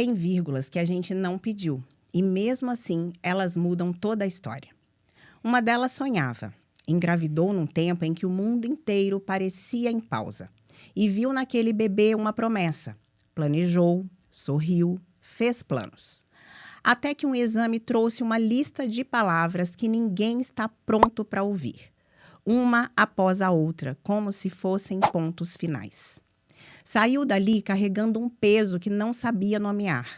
Tem vírgulas que a gente não pediu, e mesmo assim elas mudam toda a história. Uma delas sonhava. Engravidou num tempo em que o mundo inteiro parecia em pausa. E viu naquele bebê uma promessa. Planejou, sorriu, fez planos. Até que um exame trouxe uma lista de palavras que ninguém está pronto para ouvir. Uma após a outra, como se fossem pontos finais. Saiu dali carregando um peso que não sabia nomear.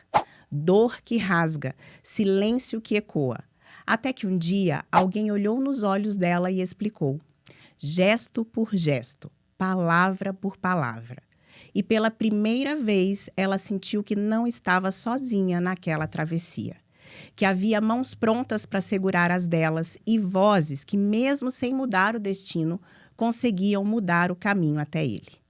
Dor que rasga, silêncio que ecoa. Até que um dia, alguém olhou nos olhos dela e explicou. Gesto por gesto, palavra por palavra. E pela primeira vez, ela sentiu que não estava sozinha naquela travessia. Que havia mãos prontas para segurar as delas e vozes que, mesmo sem mudar o destino, conseguiam mudar o caminho até ele.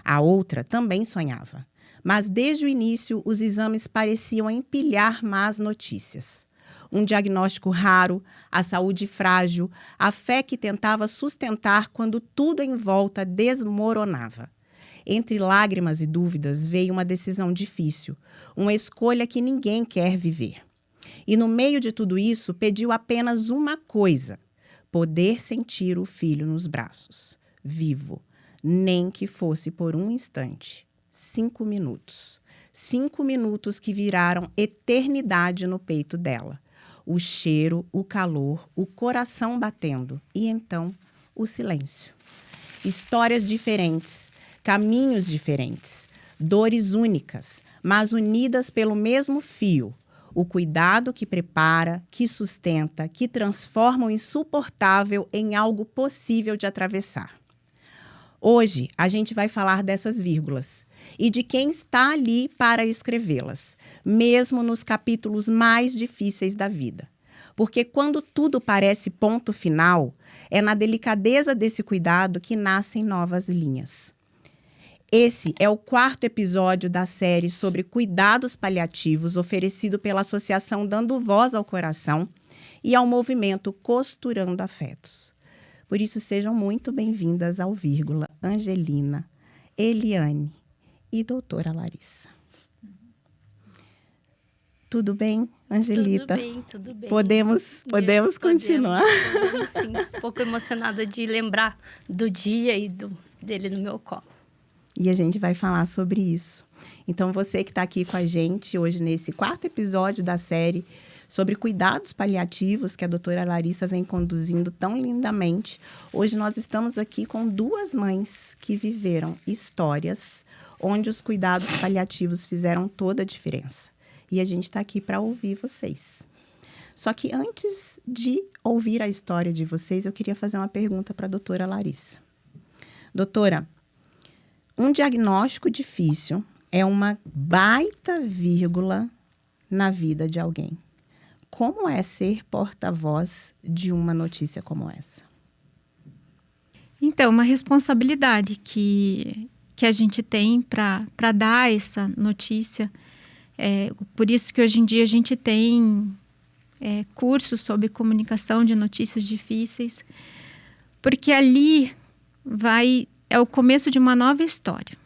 A outra também sonhava. Mas desde o início, os exames pareciam empilhar más notícias. Um diagnóstico raro, a saúde frágil, a fé que tentava sustentar quando tudo em volta desmoronava. Entre lágrimas e dúvidas veio uma decisão difícil, uma escolha que ninguém quer viver. E no meio de tudo isso, pediu apenas uma coisa: poder sentir o filho nos braços, vivo, nem que fosse por um instante. 5 minutos. 5 minutos que viraram eternidade no peito dela. O cheiro, o calor, o coração batendo e então o silêncio. Histórias diferentes, caminhos diferentes, dores únicas, mas unidas pelo mesmo fio. O cuidado que prepara, que sustenta, que transforma o insuportável em algo possível de atravessar. Hoje, a gente vai falar dessas vírgulas e de quem está ali para escrevê-las, mesmo nos capítulos mais difíceis da vida. Porque quando tudo parece ponto final, é na delicadeza desse cuidado que nascem novas linhas. Esse é o 4º episódio da série sobre cuidados paliativos oferecido pela Associação Dando Voz ao Coração e ao movimento Costurando Afetos. Por isso, sejam muito bem-vindas ao Vírgula, Angelina, Eliane e doutora Larissa. Tudo bem, Angelita? Tudo bem. Podemos continuar? Podemos, sim. Um pouco emocionada de lembrar do dia e dele no meu colo. E a gente vai falar sobre isso. Então, você que está aqui com a gente hoje nesse 4º episódio da série sobre cuidados paliativos que a doutora Larissa vem conduzindo tão lindamente. Hoje nós estamos aqui com 2 mães que viveram histórias onde os cuidados paliativos fizeram toda a diferença. E a gente está aqui para ouvir vocês. Só que antes de ouvir a história de vocês, eu queria fazer uma pergunta para a doutora Larissa. Doutora, um diagnóstico difícil é uma baita vírgula na vida de alguém. Como é ser porta-voz de uma notícia como essa? Então, uma responsabilidade que a gente tem para dar essa notícia. Por isso que hoje em dia a gente tem cursos sobre comunicação de notícias difíceis, porque ali é o começo de uma nova história.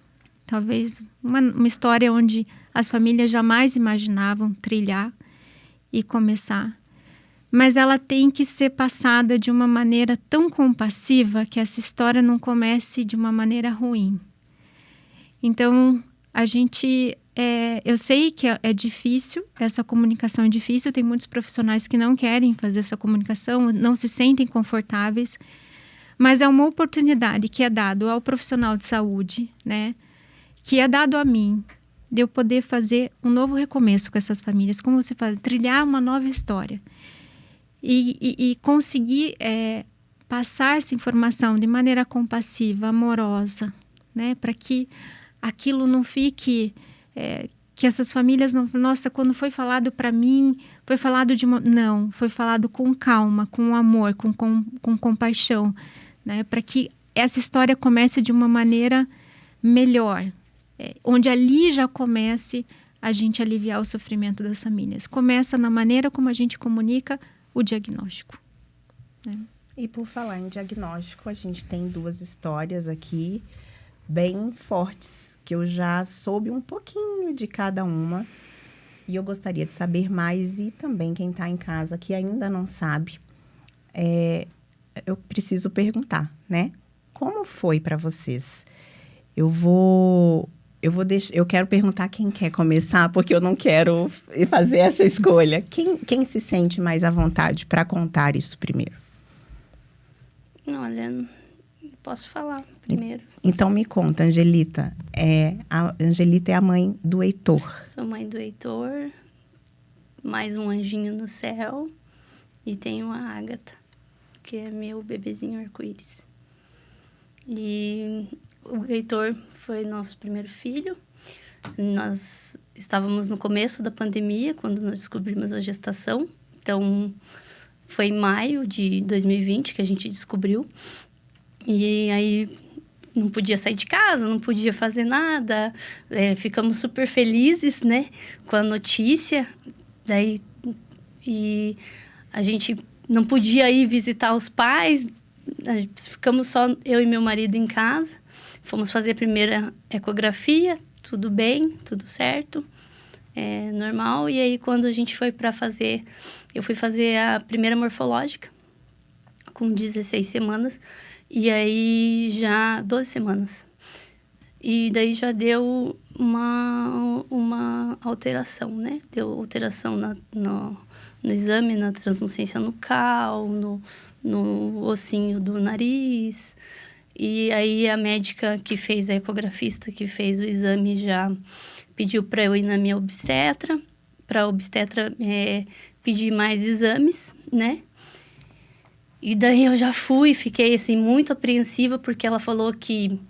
Talvez uma história onde as famílias jamais imaginavam trilhar e começar. Mas ela tem que ser passada de uma maneira tão compassiva que essa história não comece de uma maneira ruim. Então, eu sei que é difícil, essa comunicação é difícil, tem muitos profissionais que não querem fazer essa comunicação, não se sentem confortáveis, mas é uma oportunidade que é dado ao profissional de saúde, né? Que é dado a mim, de eu poder fazer um novo recomeço com essas famílias, como você fala, trilhar uma nova história. E conseguir passar essa informação de maneira compassiva, amorosa, né? Para que aquilo não fique... que essas famílias não... Nossa, quando foi falado para mim, foi falado de uma... Não, foi falado com calma, com amor, com compaixão, né? Para que essa história comece de uma maneira melhor. Onde ali já comece a gente aliviar o sofrimento das famílias. Começa na maneira como a gente comunica o diagnóstico, né? E por falar em diagnóstico, a gente tem 2 histórias aqui bem fortes, que eu já soube um pouquinho de cada uma, E eu gostaria de saber mais, e também quem está em casa que ainda não sabe, eu preciso perguntar, né? Como foi para vocês? Eu quero perguntar quem quer começar, porque eu não quero fazer essa escolha. Quem se sente mais à vontade para contar isso primeiro? Olha, posso falar primeiro. Então me conta, Angelita. A Angelita é a mãe do Heitor. Sou mãe do Heitor, mais um anjinho no céu, e tenho a Ágata, que é meu bebezinho arco-íris. E o Heitor foi nosso primeiro filho. Nós estávamos no começo da pandemia, quando nós descobrimos a gestação. Então, foi em maio de 2020 que a gente descobriu. E aí, não podia sair de casa, não podia fazer nada. Ficamos super felizes, né, com a notícia. E a gente não podia ir visitar os pais. Ficamos só eu e meu marido em casa. Fomos fazer a primeira ecografia, tudo bem, tudo certo, normal. E aí, quando a gente foi para fazer... Eu fui fazer a primeira morfológica, com 16 semanas. E aí, já 12 semanas. E daí já deu uma alteração, né? Deu alteração no exame, na translucência nucal, no ossinho do nariz. E aí a médica que fez, a ecografista que fez o exame, já pediu para eu ir na minha obstetra, para a obstetra pedir mais exames, né? E daí eu já fui, fiquei assim muito apreensiva, porque ela falou que,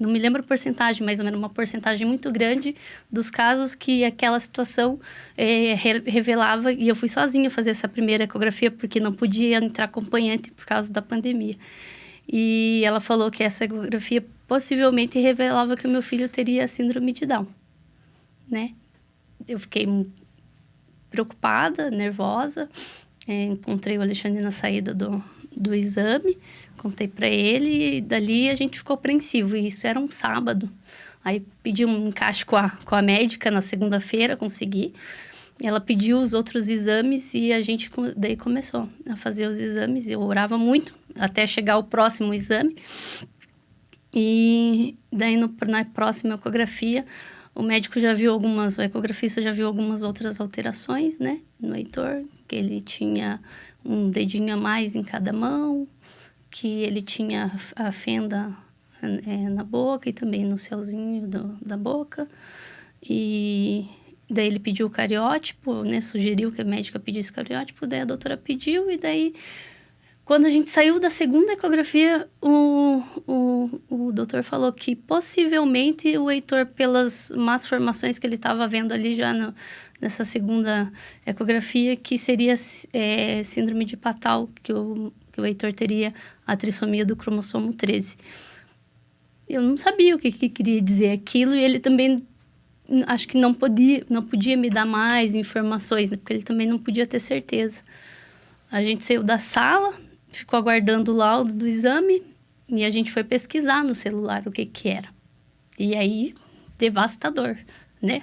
não me lembro a porcentagem, mais ou menos uma porcentagem muito grande dos casos que aquela situação revelava. E eu fui sozinha fazer essa primeira ecografia, porque não podia entrar acompanhante por causa da pandemia. E ela falou que essa ecografia possivelmente revelava que o meu filho teria síndrome de Down, né? Eu fiquei preocupada, nervosa. Encontrei o Alexandre na saída do exame, contei para ele, e dali a gente ficou apreensivo. E isso era um sábado. Aí pedi um encaixe com a médica na segunda-feira, consegui. Ela pediu os outros exames e a gente daí começou a fazer os exames. Eu orava muito até chegar o próximo exame. E daí na próxima ecografia, o médico já viu o ecografista já viu algumas outras alterações, né, no Heitor, que ele tinha um dedinho a mais em cada mão, que ele tinha a fenda na boca e também no céuzinho da boca. E daí ele pediu o cariótipo, né, sugeriu que a médica pedisse cariótipo, daí a doutora pediu, e daí, quando a gente saiu da segunda ecografia, o doutor falou que possivelmente o Heitor, pelas más formações que ele estava vendo ali já nessa segunda ecografia, que seria síndrome de Patau, que o Heitor teria a trissomia do cromossomo 13. Eu não sabia o que queria dizer aquilo, e ele também acho que não podia me dar mais informações, né, porque ele também não podia ter certeza. A gente saiu da sala, ficou aguardando o laudo do exame, e a gente foi pesquisar no celular o que era. E aí, devastador, né?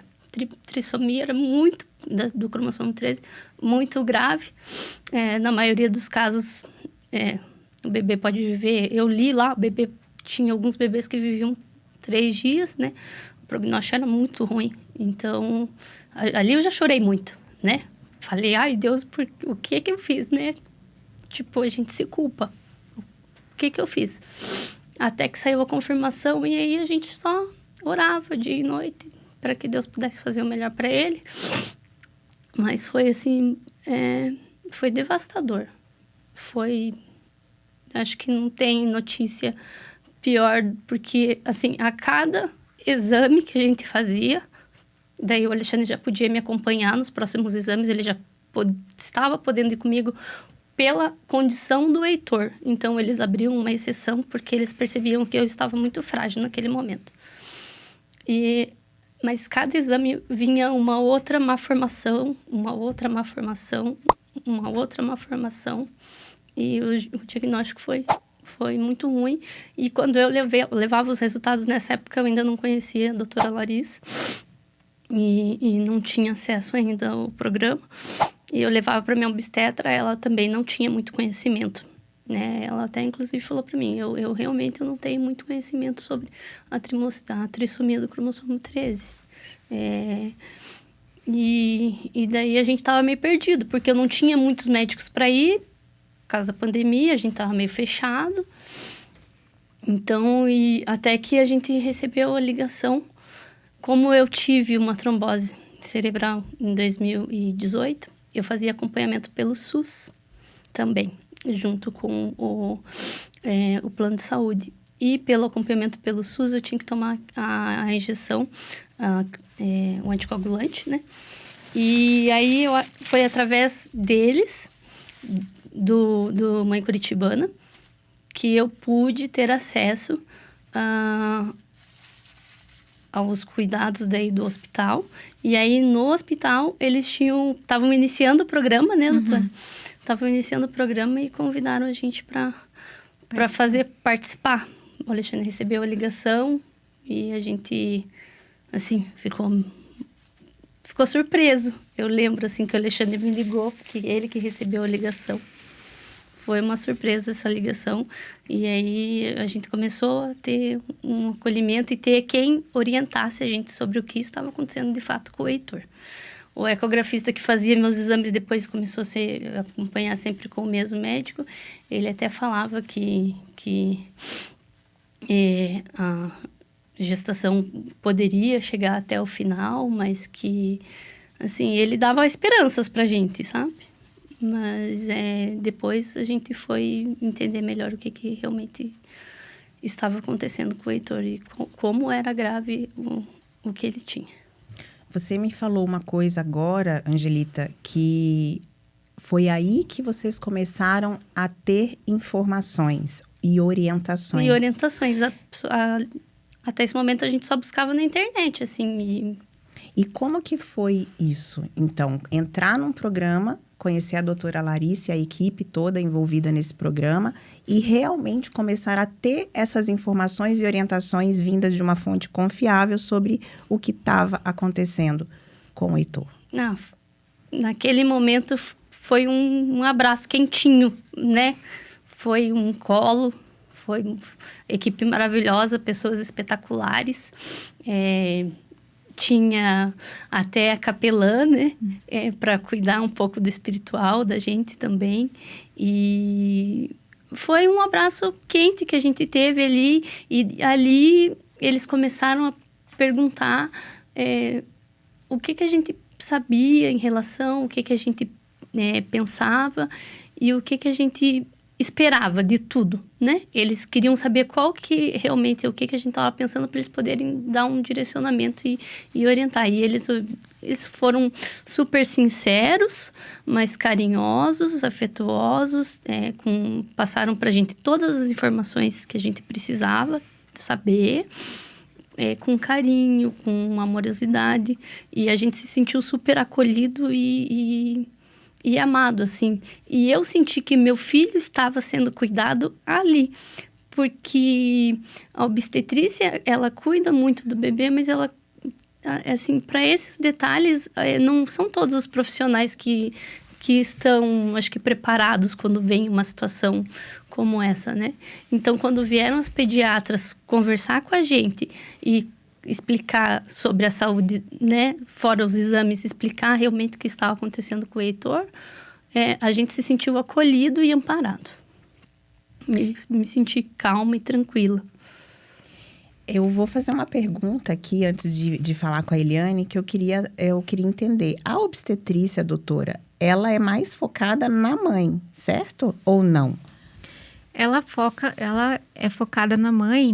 Trissomia era muito, do cromossomo 13, muito grave. Na maioria dos casos, o bebê pode viver... Eu li lá, tinha alguns bebês que viviam 3 dias, né? O prognóstico era muito ruim. Então, ali eu já chorei muito, né? Falei, ai, Deus, o que eu fiz, né? Tipo, a gente se culpa. O que eu fiz? Até que saiu a confirmação, e aí a gente só orava dia e noite para que Deus pudesse fazer o melhor para ele. Mas foi assim, foi devastador. Acho que não tem notícia pior, porque assim, a cada exame que a gente fazia, daí o Alexandre já podia me acompanhar nos próximos exames, ele já estava podendo ir comigo pela condição do Heitor. Então, eles abriam uma exceção porque eles percebiam que eu estava muito frágil naquele momento. Mas cada exame vinha uma outra má formação, uma outra má formação, uma outra má formação. E o diagnóstico foi muito ruim. E quando eu levava os resultados, nessa época eu ainda não conhecia a doutora Larissa. e não tinha acesso ainda ao programa. E eu levava para minha obstetra, ela também não tinha muito conhecimento, né? Ela até, inclusive, falou para mim, eu realmente não tenho muito conhecimento sobre a trissomia do cromossomo 13. E daí a gente estava meio perdido, porque eu não tinha muitos médicos para ir, por causa da pandemia, a gente estava meio fechado. Então, até que a gente recebeu a ligação, como eu tive uma trombose cerebral em 2018, eu fazia acompanhamento pelo SUS também, junto com o plano de saúde. E pelo acompanhamento pelo SUS, eu tinha que tomar a injeção, o anticoagulante, né? E aí foi através deles, do Mãe Curitibana, que eu pude ter acesso aos cuidados daí do hospital. E aí, no hospital, eles estavam iniciando o programa, né, doutora? Estavam iniciando o programa e convidaram a gente para participar. O Alexandre recebeu a ligação e a gente, assim, ficou surpreso. Eu lembro, assim, que o Alexandre me ligou, que ele que recebeu a ligação. Foi uma surpresa essa ligação. E aí a gente começou a ter um acolhimento e ter quem orientasse a gente sobre o que estava acontecendo de fato com o Heitor. O ecografista que fazia meus exames depois começou a acompanhar sempre com o mesmo médico. Ele até falava que a gestação poderia chegar até o final, mas que, assim, ele dava esperanças pra gente, sabe? Mas depois a gente foi entender melhor o que realmente estava acontecendo com o Heitor e como era grave o que ele tinha. Você me falou uma coisa agora, Angelita, que foi aí que vocês começaram a ter informações e orientações. E orientações. Até esse momento a gente só buscava na internet, assim. E como que foi isso? Então, entrar num programa, conhecer a doutora Larissa e a equipe toda envolvida nesse programa e realmente começar a ter essas informações e orientações vindas de uma fonte confiável sobre o que estava acontecendo com o Heitor. Naquele momento foi um abraço quentinho, né? Foi um colo, foi uma equipe maravilhosa, pessoas espetaculares. Tinha até a capelã, né? Para cuidar um pouco do espiritual da gente também. E foi um abraço quente que a gente teve ali. E ali eles começaram a perguntar o que a gente sabia em relação, o que a gente pensava e o que a gente esperava de tudo, né? Eles queriam saber qual que realmente, o que a gente estava pensando para eles poderem dar um direcionamento e orientar. E eles foram super sinceros, mas carinhosos, afetuosos, passaram para a gente todas as informações que a gente precisava saber, com carinho, com amorosidade. E a gente se sentiu super acolhido e amado, assim. E eu senti que meu filho estava sendo cuidado ali. Porque a obstetrícia, ela cuida muito do bebê, mas ela, assim, para esses detalhes, não são todos os profissionais que estão, acho que, preparados quando vem uma situação como essa, né? Então, quando vieram as pediatras conversar com a gente e explicar sobre a saúde, né? Fora os exames, explicar realmente o que estava acontecendo com o Heitor, a gente se sentiu acolhido e amparado. Me senti calma e tranquila. Eu vou fazer uma pergunta aqui, antes de falar com a Eliane, que eu queria entender. A obstetrícia, doutora, ela é mais focada na mãe, certo? Ou não? Ela é focada na mãe,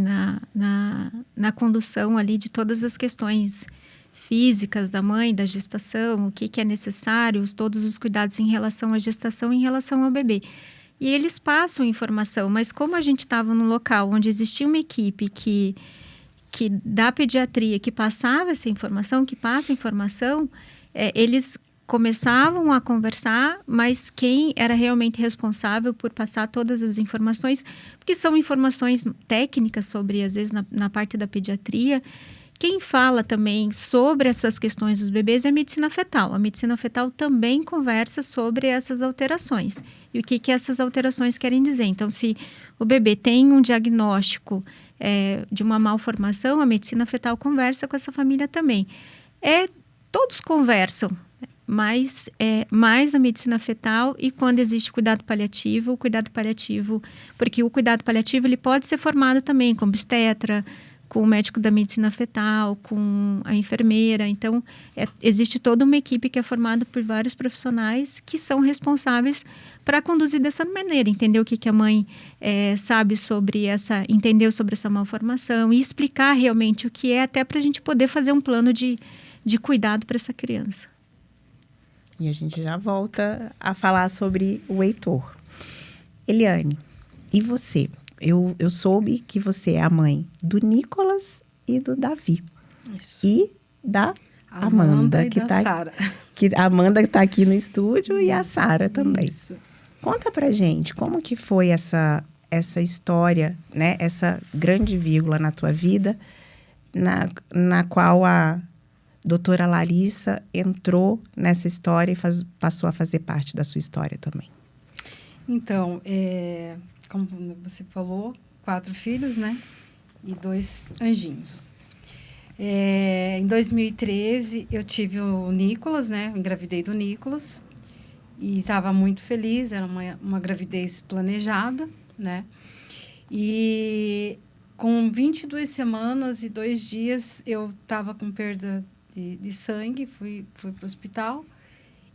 na condução ali de todas as questões físicas da mãe, da gestação, o que é necessário, todos os cuidados em relação à gestação, em relação ao bebê. E eles passam informação, mas como a gente estava num local onde existia uma equipe que da pediatria, que passava essa informação, que passa informação, eles começavam a conversar, mas quem era realmente responsável por passar todas as informações, porque são informações técnicas sobre, às vezes, na parte da pediatria, quem fala também sobre essas questões dos bebês é a medicina fetal. A medicina fetal também conversa sobre essas alterações. E o que essas alterações querem dizer? Então, se o bebê tem um diagnóstico de uma malformação, a medicina fetal conversa com essa família também. Todos conversam, mas mais a medicina fetal, e quando existe cuidado paliativo, porque o cuidado paliativo ele pode ser formado também com obstetra, com o médico da medicina fetal, com a enfermeira. Então, existe toda uma equipe que é formada por vários profissionais que são responsáveis para conduzir dessa maneira, entender o que a mãe sabe entendeu sobre essa malformação e explicar realmente o que é, até para a gente poder fazer um plano de cuidado para essa criança. E a gente já volta a falar sobre o Heitor. Eliane, e você? Eu soube que você é a mãe do Nicolas e do Davi. Isso. E da Amanda, e da Sara. A Amanda está aqui no estúdio e a Sara também. Isso. Conta pra gente como que foi essa história, né? Essa grande vírgula na tua vida, na qual a doutora Larissa entrou nessa história e passou a fazer parte da sua história também. Então, como você falou, 4 filhos, né? E 2 anjinhos. Em 2013, eu tive o Nicolas, né? Engravidei do Nicolas. E estava muito feliz, era uma gravidez planejada, né? E com 22 semanas e 2 dias, eu estava com perda de sangue, fui para o hospital.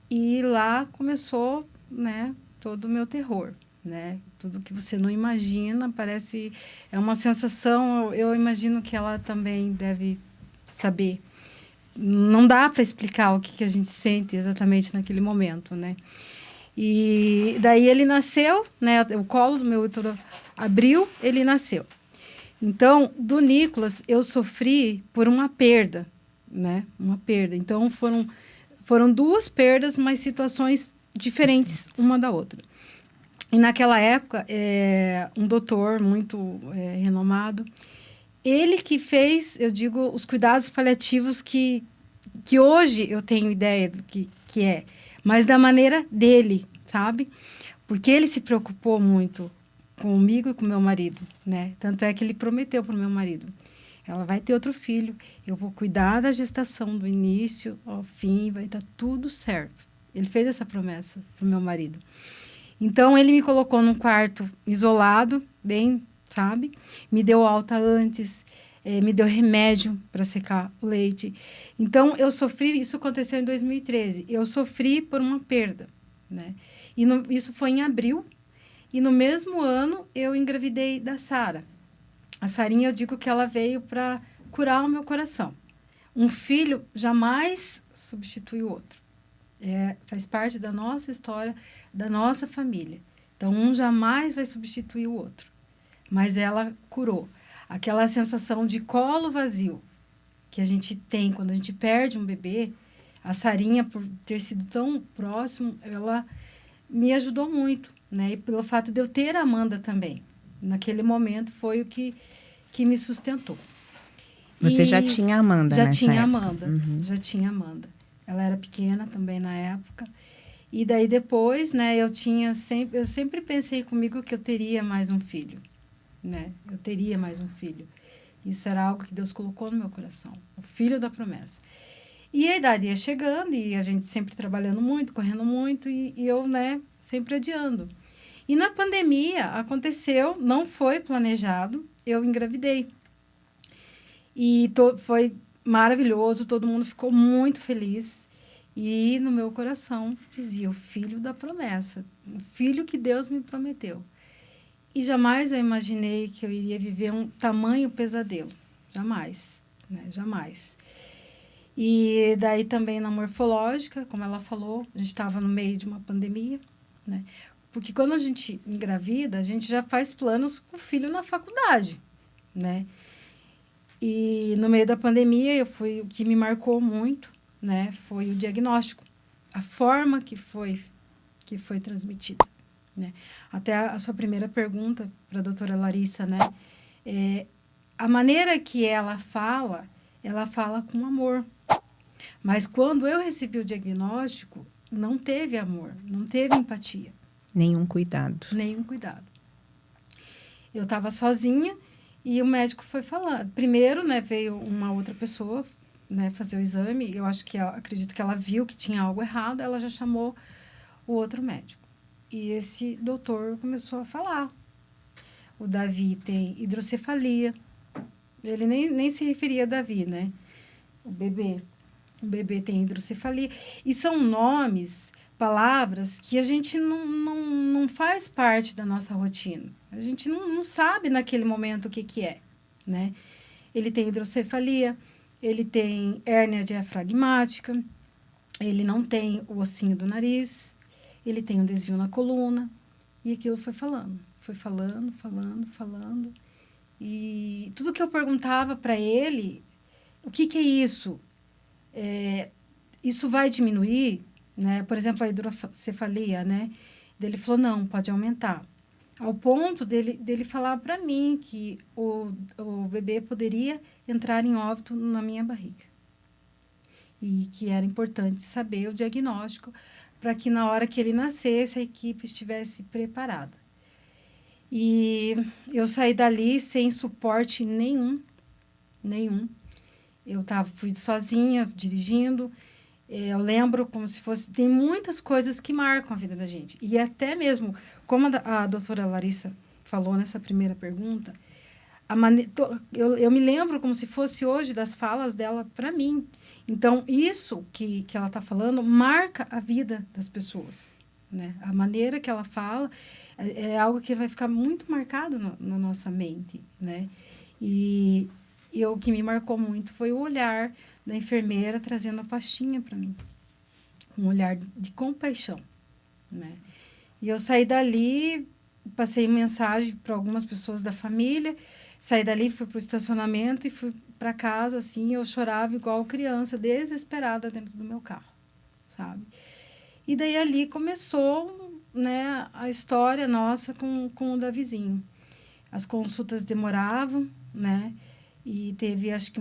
E lá começou, né, todo o meu terror. Né? Tudo que você não imagina, é uma sensação, eu imagino que ela também deve saber. Não dá para explicar o que a gente sente exatamente naquele momento, né? E daí ele nasceu, né? O colo do meu útero abriu, ele nasceu. Então, do Nicolas, eu sofri por uma perda, né? Uma perda. Então, foram 2 perdas, mas situações diferentes uma da outra. E naquela época, um doutor muito renomado, ele que fez, eu digo, os cuidados paliativos que hoje eu tenho ideia do que é, mas da maneira dele, sabe? Porque ele se preocupou muito comigo e com meu marido, né? Tanto é que ele prometeu para o meu marido: ela vai ter outro filho, eu vou cuidar da gestação do início ao fim, vai dar tudo certo. Ele fez essa promessa para o meu marido. Então, ele me colocou num quarto isolado, bem, sabe? Me deu alta antes, me deu remédio para secar o leite. Então, eu sofri, isso aconteceu em 2013, eu sofri por uma perda, né? E isso foi em abril, e no mesmo ano eu engravidei da Sara. A Sarinha, eu digo que ela veio para curar o meu coração. Um filho jamais substitui o outro. Faz parte da nossa história, da nossa família. Então, um jamais vai substituir o outro. Mas ela curou. Aquela sensação de colo vazio que a gente tem quando a gente perde um bebê, a Sarinha, por ter sido tão próximo, ela me ajudou muito, né? E pelo fato de eu ter a Amanda também. Naquele momento, foi o que me sustentou. Você já tinha a Amanda já nessa tinha época? Amanda, Uhum. já tinha Amanda. Ela era pequena também na época. E daí depois, né, eu sempre pensei comigo que eu teria mais um filho, né? Eu teria mais um filho. Isso era algo que Deus colocou no meu coração, o filho da promessa. E a idade ia chegando e a gente sempre trabalhando muito, correndo muito e eu, né, sempre adiando. E na pandemia aconteceu, não foi planejado, eu engravidei. E foi maravilhoso, todo mundo ficou muito feliz. E no meu coração dizia: o filho da promessa, o filho que Deus me prometeu. E jamais eu imaginei que eu iria viver um tamanho pesadelo. Jamais, né? Jamais. E daí também na morfológica, como ela falou, a gente estava no meio de uma pandemia, né? Porque quando a gente engravida, a gente já faz planos com o filho na faculdade, né? E no meio da pandemia, o que me marcou muito, né, foi o diagnóstico, a forma que foi transmitida, né? Até a sua primeira pergunta para a doutora Larissa, né? A maneira que ela fala ela fala com amor. Mas quando eu recebi o diagnóstico, não teve amor, não teve empatia. Nenhum cuidado. Nenhum cuidado. Eu estava sozinha e o médico foi falando. Primeiro, né, veio uma outra pessoa, né, fazer o exame. Eu acredito que ela viu que tinha algo errado, ela já chamou o outro médico. E esse doutor começou a falar. O Davi tem hidrocefalia. Ele nem se referia a Davi, né? O bebê tem hidrocefalia. E são nomes, palavras que a gente não faz parte da nossa rotina. A gente não sabe naquele momento o que é, né? Ele tem hidrocefalia, ele tem hérnia diafragmática, ele não tem o ossinho do nariz, ele tem um desvio na coluna. E aquilo foi falando. E tudo que eu perguntava para ele, o que é isso? Isso vai diminuir? Né? Por exemplo, a hidrocefalia, né? Ele falou, não, pode aumentar. Ao ponto dele falar para mim que o bebê poderia entrar em óbito na minha barriga. E que era importante saber o diagnóstico para que na hora que ele nascesse, a equipe estivesse preparada. E eu saí dali sem suporte nenhum. Eu fui sozinha, dirigindo. Eu lembro como se fosse... Tem muitas coisas que marcam a vida da gente. E até mesmo, como a doutora Larissa falou nessa primeira pergunta, eu me lembro como se fosse hoje das falas dela para mim. Então, isso que ela está falando marca a vida das pessoas. Né? A maneira que ela fala é algo que vai ficar muito marcado na nossa mente. Né? E o que me marcou muito foi o olhar da enfermeira trazendo a pastinha para mim. Um olhar de compaixão. Né? E eu saí dali, passei mensagem para algumas pessoas da família, saí dali, fui para o estacionamento e fui para casa, assim, eu chorava igual criança, desesperada dentro do meu carro, sabe? E daí ali começou, né, a história nossa com o Davizinho. As consultas demoravam, né? E teve, acho que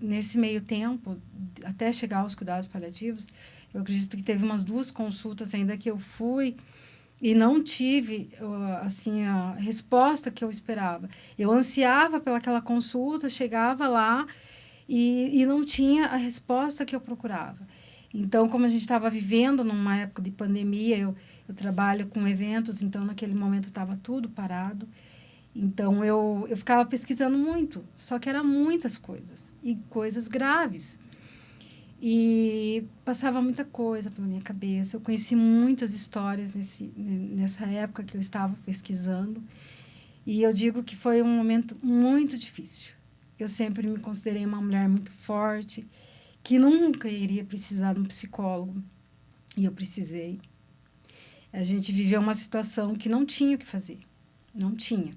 nesse meio tempo, até chegar aos cuidados paliativos, eu acredito que teve umas 2 consultas ainda que eu fui e não tive, assim, a resposta que eu esperava. Eu ansiava pelaquela consulta, chegava lá e não tinha a resposta que eu procurava. Então, como a gente estava vivendo numa época de pandemia, eu trabalho com eventos, então, naquele momento, estava tudo parado. Então, eu ficava pesquisando muito, só que eram muitas coisas, e coisas graves. E passava muita coisa pela minha cabeça. Eu conheci muitas histórias nessa época que eu estava pesquisando. E eu digo que foi um momento muito difícil. Eu sempre me considerei uma mulher muito forte, que nunca iria precisar de um psicólogo. E eu precisei. A gente viveu uma situação que não tinha o que fazer. Não tinha.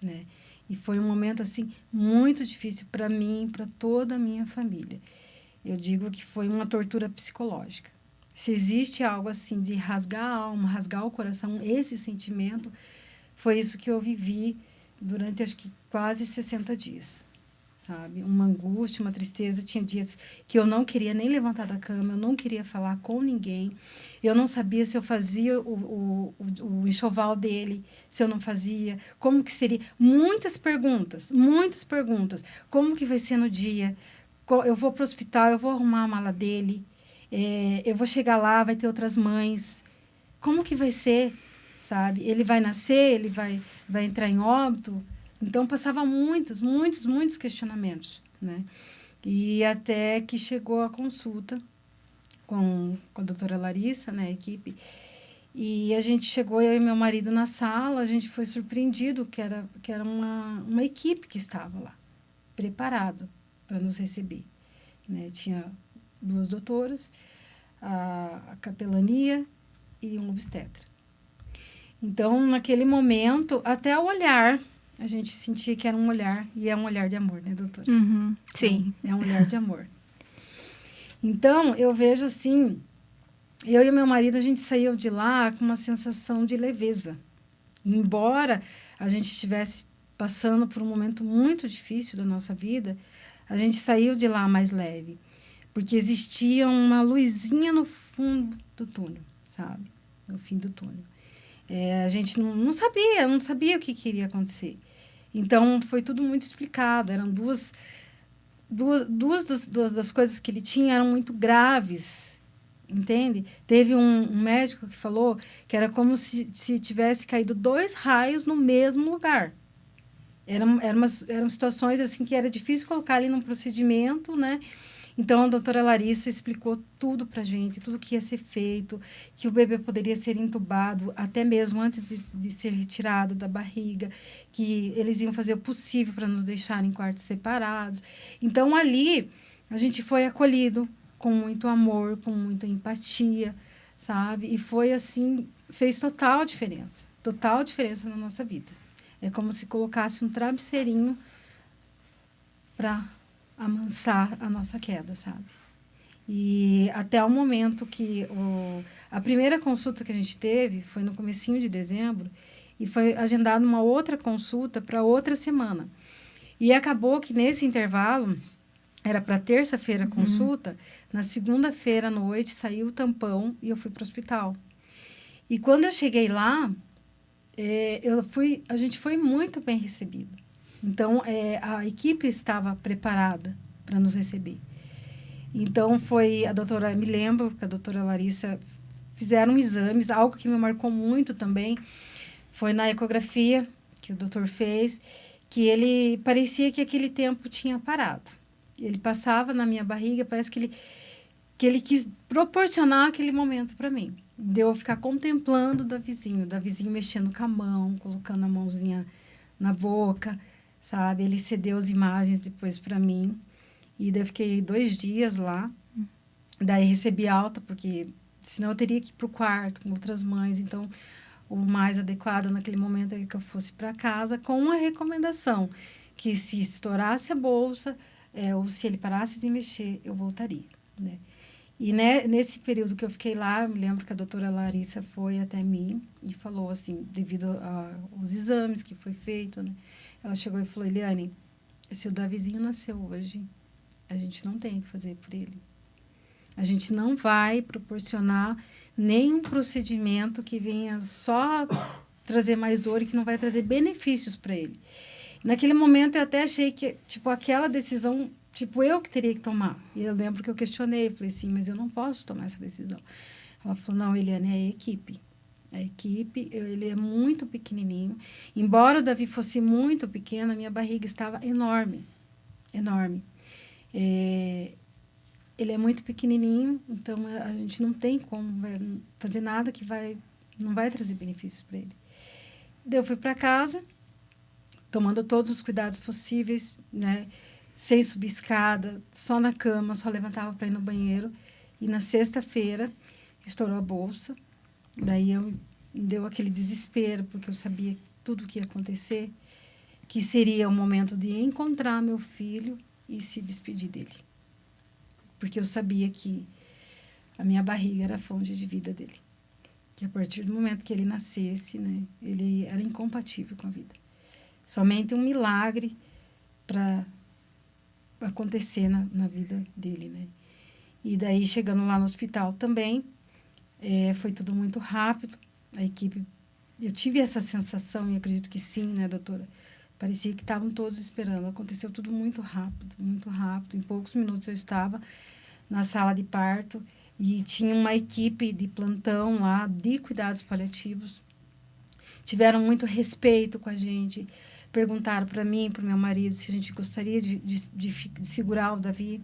Né? E foi um momento, assim, muito difícil para mim, para toda a minha família. Eu digo que foi uma tortura psicológica. Se existe algo assim de rasgar a alma, rasgar o coração, esse sentimento, foi isso que eu vivi durante, acho que, quase 60 dias, sabe? Uma angústia, uma tristeza. Tinha dias que eu não queria nem levantar da cama, eu não queria falar com ninguém. Eu não sabia se eu fazia o enxoval dele, se eu não fazia, como que seria. Muitas perguntas. Como que vai ser no dia? Eu vou para o hospital, eu vou arrumar a mala dele, eu vou chegar lá, vai ter outras mães. Como que vai ser, sabe? Ele vai nascer, ele vai entrar em óbito. Então, passava muitos questionamentos, né? E até que chegou a consulta com a doutora Larissa, né, a equipe. E a gente chegou, eu e meu marido, na sala, a gente foi surpreendido que era uma equipe que estava lá, preparada para nos receber. Né? Tinha 2 doutoras, a capelania e um obstetra. Então, naquele momento, até o olhar, a gente sentia que era um olhar, e é um olhar de amor, né, doutora? Uhum, sim. É um olhar de amor. Então, eu vejo assim, eu e meu marido, a gente saiu de lá com uma sensação de leveza. Embora a gente estivesse passando por um momento muito difícil da nossa vida, a gente saiu de lá mais leve, porque existia uma luzinha no fundo do túnel, sabe? No fim do túnel. A gente não sabia o que iria acontecer. Então, foi tudo muito explicado. Eram duas das coisas que ele tinha eram muito graves, entende? Teve um médico que falou que era como se tivesse caído 2 raios no mesmo lugar. Eram situações assim que era difícil colocar ali num procedimento, né? Então, a doutora Larissa explicou tudo para a gente, tudo que ia ser feito, que o bebê poderia ser entubado até mesmo antes de ser retirado da barriga, que eles iam fazer o possível para nos deixar em quartos separados. Então, ali, a gente foi acolhido com muito amor, com muita empatia, sabe? E foi assim, fez total diferença na nossa vida. É como se colocasse um travesseirinho para amansar a nossa queda, sabe? E até o momento que a primeira consulta que a gente teve foi no comecinho de dezembro e foi agendada uma outra consulta para outra semana. E acabou que nesse intervalo, era para terça-feira a consulta, na segunda-feira à noite saiu o tampão e eu fui para o hospital. E quando eu cheguei lá, a gente foi muito bem recebido. Então, a equipe estava preparada para nos receber. Então, me lembro que a doutora Larissa fizeram exames, algo que me marcou muito também, foi na ecografia que o doutor fez, que ele parecia que aquele tempo tinha parado. Ele passava na minha barriga, parece que ele quis proporcionar aquele momento para mim. De eu ficar contemplando o Davizinho mexendo com a mão, colocando a mãozinha na boca, sabe? Ele cedeu as imagens depois para mim. E daí eu fiquei 2 dias lá. Daí recebi alta, porque senão eu teria que ir para o quarto com outras mães. Então, o mais adequado naquele momento era que eu fosse para casa com uma recomendação, que se estourasse a bolsa, ou se ele parasse de mexer, eu voltaria, né? E nesse período que eu fiquei lá, eu me lembro que a doutora Larissa foi até mim e falou assim, devido aos exames que foi feito, né? Ela chegou e falou, Eliane, se o Davizinho nasceu hoje, a gente não tem o que fazer por ele. A gente não vai proporcionar nenhum procedimento que venha só trazer mais dor e que não vai trazer benefícios para ele. Naquele momento, eu até achei que, aquela decisão, eu que teria que tomar. E eu lembro que eu questionei, falei assim, mas eu não posso tomar essa decisão. Ela falou, não, Eliane, é a equipe. A equipe, ele é muito pequenininho. Embora o Davi fosse muito pequeno, a minha barriga estava enorme. Enorme. Ele é muito pequenininho, então a gente não tem como fazer nada que não vai trazer benefícios para ele. Daí eu fui para casa, tomando todos os cuidados possíveis, né? Sem subir escada, só na cama, só levantava para ir no banheiro. E na sexta-feira, estourou a bolsa. Daí deu aquele desespero, porque eu sabia tudo o que ia acontecer, que seria o momento de encontrar meu filho e se despedir dele. Porque eu sabia que a minha barriga era a fonte de vida dele. Que a partir do momento que ele nascesse, né, ele era incompatível com a vida. Somente um milagre para acontecer na vida dele, né? E daí, chegando lá no hospital também, foi tudo muito rápido. A equipe, eu tive essa sensação, e acredito que sim, né, doutora? Parecia que estavam todos esperando. Aconteceu tudo muito rápido, muito rápido. Em poucos minutos eu estava na sala de parto e tinha uma equipe de plantão lá, de cuidados paliativos. Tiveram muito respeito com a gente. Perguntaram para mim, para o meu marido, se a gente gostaria de segurar o Davi.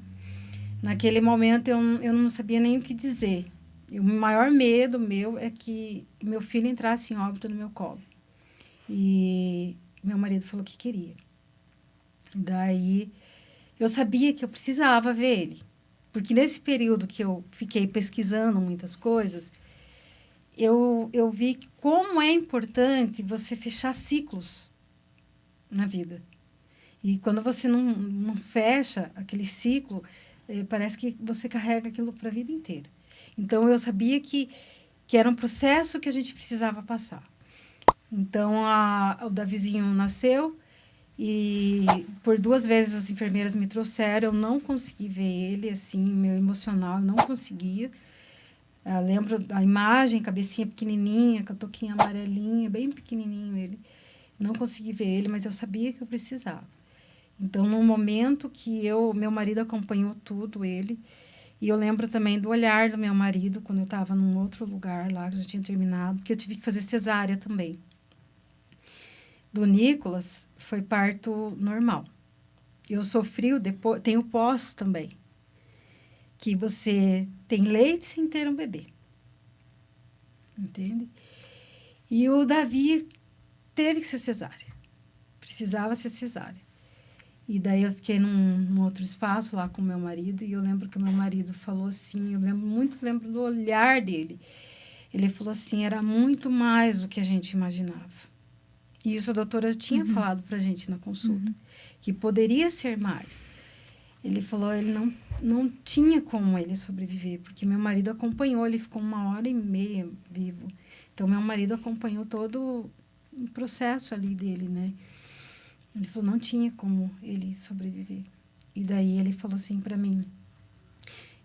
Naquele momento, eu não sabia nem o que dizer. O maior medo meu é que meu filho entrasse em óbito no meu colo. E meu marido falou que queria. Daí, eu sabia que eu precisava ver ele. Porque nesse período que eu fiquei pesquisando muitas coisas, eu vi como é importante você fechar ciclos na vida. E quando você não fecha aquele ciclo, parece que você carrega aquilo para a vida inteira. Então, eu sabia que era um processo que a gente precisava passar. Então, o Davizinho nasceu E por 2 vezes as enfermeiras me trouxeram, eu não consegui ver ele, assim, meu emocional, eu não conseguia. Eu lembro a imagem, cabecinha pequenininha, com a touquinha amarelinha, bem pequenininho ele. Não consegui ver ele, mas eu sabia que eu precisava. Então, no momento que meu marido acompanhou tudo, ele, e eu lembro também do olhar do meu marido, quando eu estava num outro lugar lá, que já tinha terminado, que eu tive que fazer cesárea também. Do Nicolas, foi parto normal. Eu sofri depois, tem o pós também, que você tem leite sem ter um bebê. Entende? E o Davi teve que ser cesárea. Precisava ser cesárea. E daí eu fiquei num outro espaço lá com o meu marido, e eu lembro que o meu marido falou assim, lembro do olhar dele. Ele falou assim, era muito mais do que a gente imaginava. E isso a doutora tinha falado pra gente na consulta, que poderia ser mais. Ele falou, ele não tinha como ele sobreviver, porque meu marido acompanhou, ele ficou 1h30 vivo. Então, meu marido acompanhou todo o processo ali dele, né? Ele falou, não tinha como ele sobreviver. E daí ele falou assim para mim,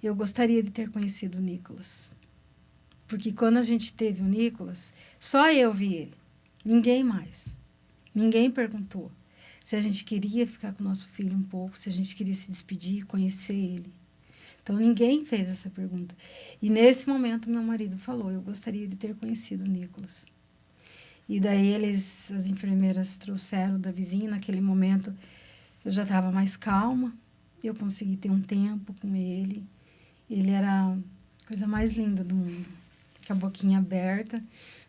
eu gostaria de ter conhecido o Nicolas. Porque quando a gente teve o Nicolas, só eu vi ele. Ninguém mais. Ninguém perguntou se a gente queria ficar com o nosso filho um pouco, se a gente queria se despedir, conhecer ele. Então, ninguém fez essa pergunta. E, nesse momento, meu marido falou, eu gostaria de ter conhecido o Nicolas. E daí, as enfermeiras trouxeram da vizinha. Naquele momento, eu já estava mais calma. Eu consegui ter um tempo com ele. Ele era a coisa mais linda do mundo. Com a boquinha aberta.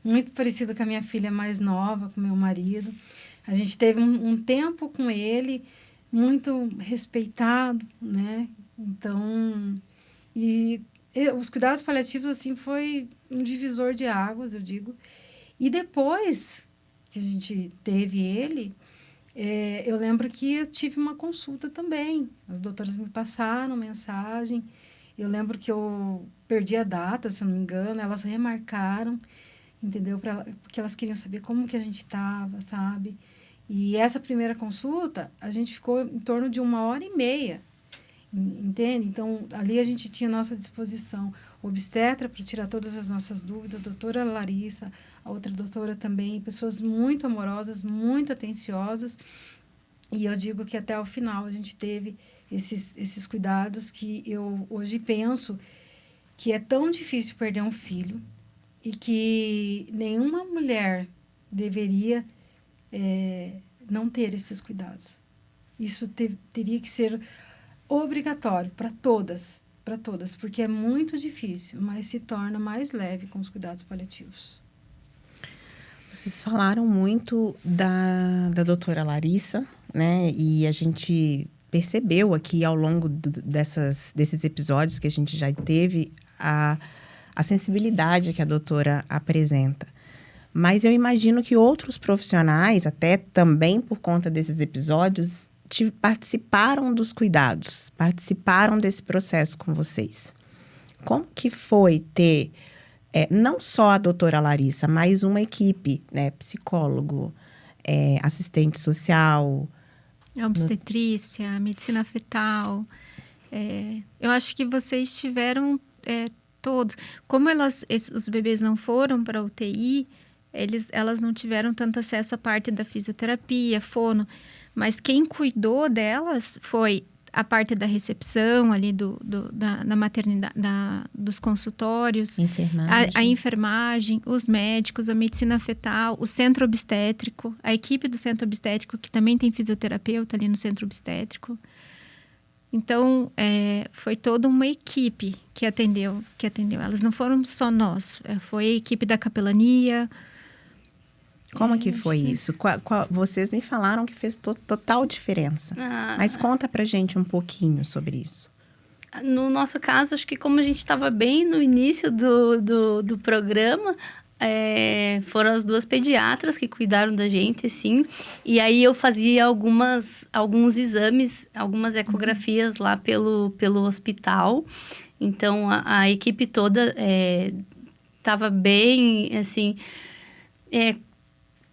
Muito parecido com a minha filha mais nova, com meu marido. A gente teve um tempo com ele, muito respeitado, né? Então, os cuidados paliativos, assim, foi um divisor de águas, eu digo. E depois que a gente teve ele, eu lembro que eu tive uma consulta também. As doutoras me passaram mensagem. Eu lembro que eu perdi a data, se eu não me engano. Elas remarcaram, entendeu? Porque elas queriam saber como que a gente estava, sabe? E essa primeira consulta, a gente ficou em torno de 1h30. Entende? Então, ali a gente tinha à nossa disposição o obstetra para tirar todas as nossas dúvidas, a doutora Larissa, a outra doutora também, pessoas muito amorosas, muito atenciosas. E eu digo que até o final a gente teve esses cuidados que eu hoje penso que é tão difícil perder um filho e que nenhuma mulher deveria não ter esses cuidados. Isso teria que ser obrigatório para todas, porque é muito difícil, mas se torna mais leve com os cuidados paliativos. Vocês falaram muito da doutora Larissa, né? E a gente percebeu aqui ao longo desses episódios que a gente já teve a sensibilidade que a doutora apresenta. Mas eu imagino que outros profissionais, até também por conta desses episódios, participaram dos cuidados, participaram desse processo com vocês. Como que foi ter, não só a doutora Larissa, mas uma equipe, né? Psicólogo, assistente social... A obstetrícia, a medicina fetal. Eu acho que vocês tiveram todos. Como os bebês não foram para a UTI, elas não tiveram tanto acesso à parte da fisioterapia, fono. Mas quem cuidou delas foi a parte da recepção ali da maternidade, dos consultórios, Enfermagem. A enfermagem, os médicos, a medicina fetal, o centro obstétrico, a equipe do centro obstétrico, que também tem fisioterapeuta ali no centro obstétrico. Então, foi toda uma equipe que atendeu. Elas não foram só nós, foi a equipe da capelania. Como que foi isso? Vocês me falaram que fez total diferença. Mas conta pra gente um pouquinho sobre isso. No nosso caso, acho que como a gente estava bem no início do programa, foram as 2 pediatras que cuidaram da gente, assim. E aí eu fazia alguns exames, algumas ecografias lá pelo hospital. Então, a equipe toda estava bem, assim...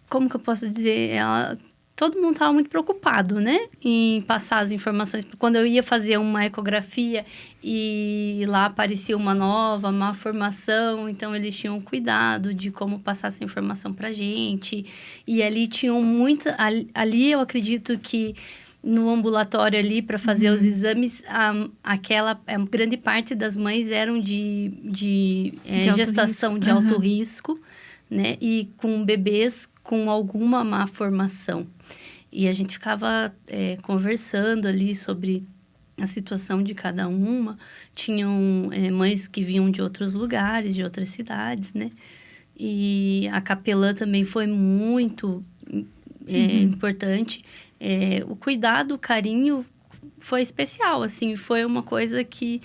como que eu posso dizer? Ela todo mundo estava muito preocupado, né? Em passar as informações. Quando eu ia fazer uma ecografia e lá aparecia uma nova malformação, então eles tinham cuidado de como passar essa informação para a gente. E ali tinham muita... Ali eu acredito que no ambulatório ali para fazer os exames, a grande parte das mães eram de gestação de alto risco, né? E com bebês com alguma malformação. E a gente ficava conversando ali sobre a situação de cada uma. Tinham mães que vinham de outros lugares, de outras cidades, né? E a capelã também foi muito importante. O cuidado, o carinho foi especial, assim. Foi uma coisa que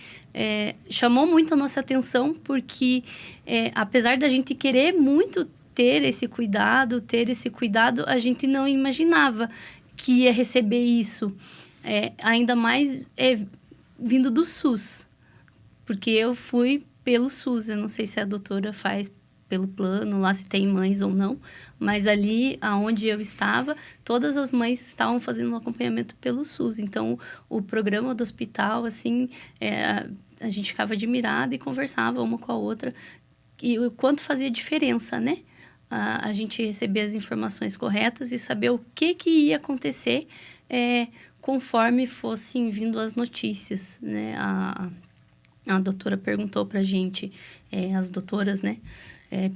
chamou muito a nossa atenção, porque apesar da gente querer muito ter esse cuidado, a gente não imaginava que ia receber isso. Ainda mais vindo do SUS, porque eu fui pelo SUS. Eu não sei se a doutora faz pelo plano, lá se tem mães ou não, mas ali aonde eu estava, todas as mães estavam fazendo um acompanhamento pelo SUS. Então, o programa do hospital, assim, a gente ficava admirada e conversava uma com a outra, e o quanto fazia diferença, né? A gente receber as informações corretas e saber o que ia acontecer conforme fossem vindo as notícias, né? A doutora perguntou pra gente, as doutoras, né?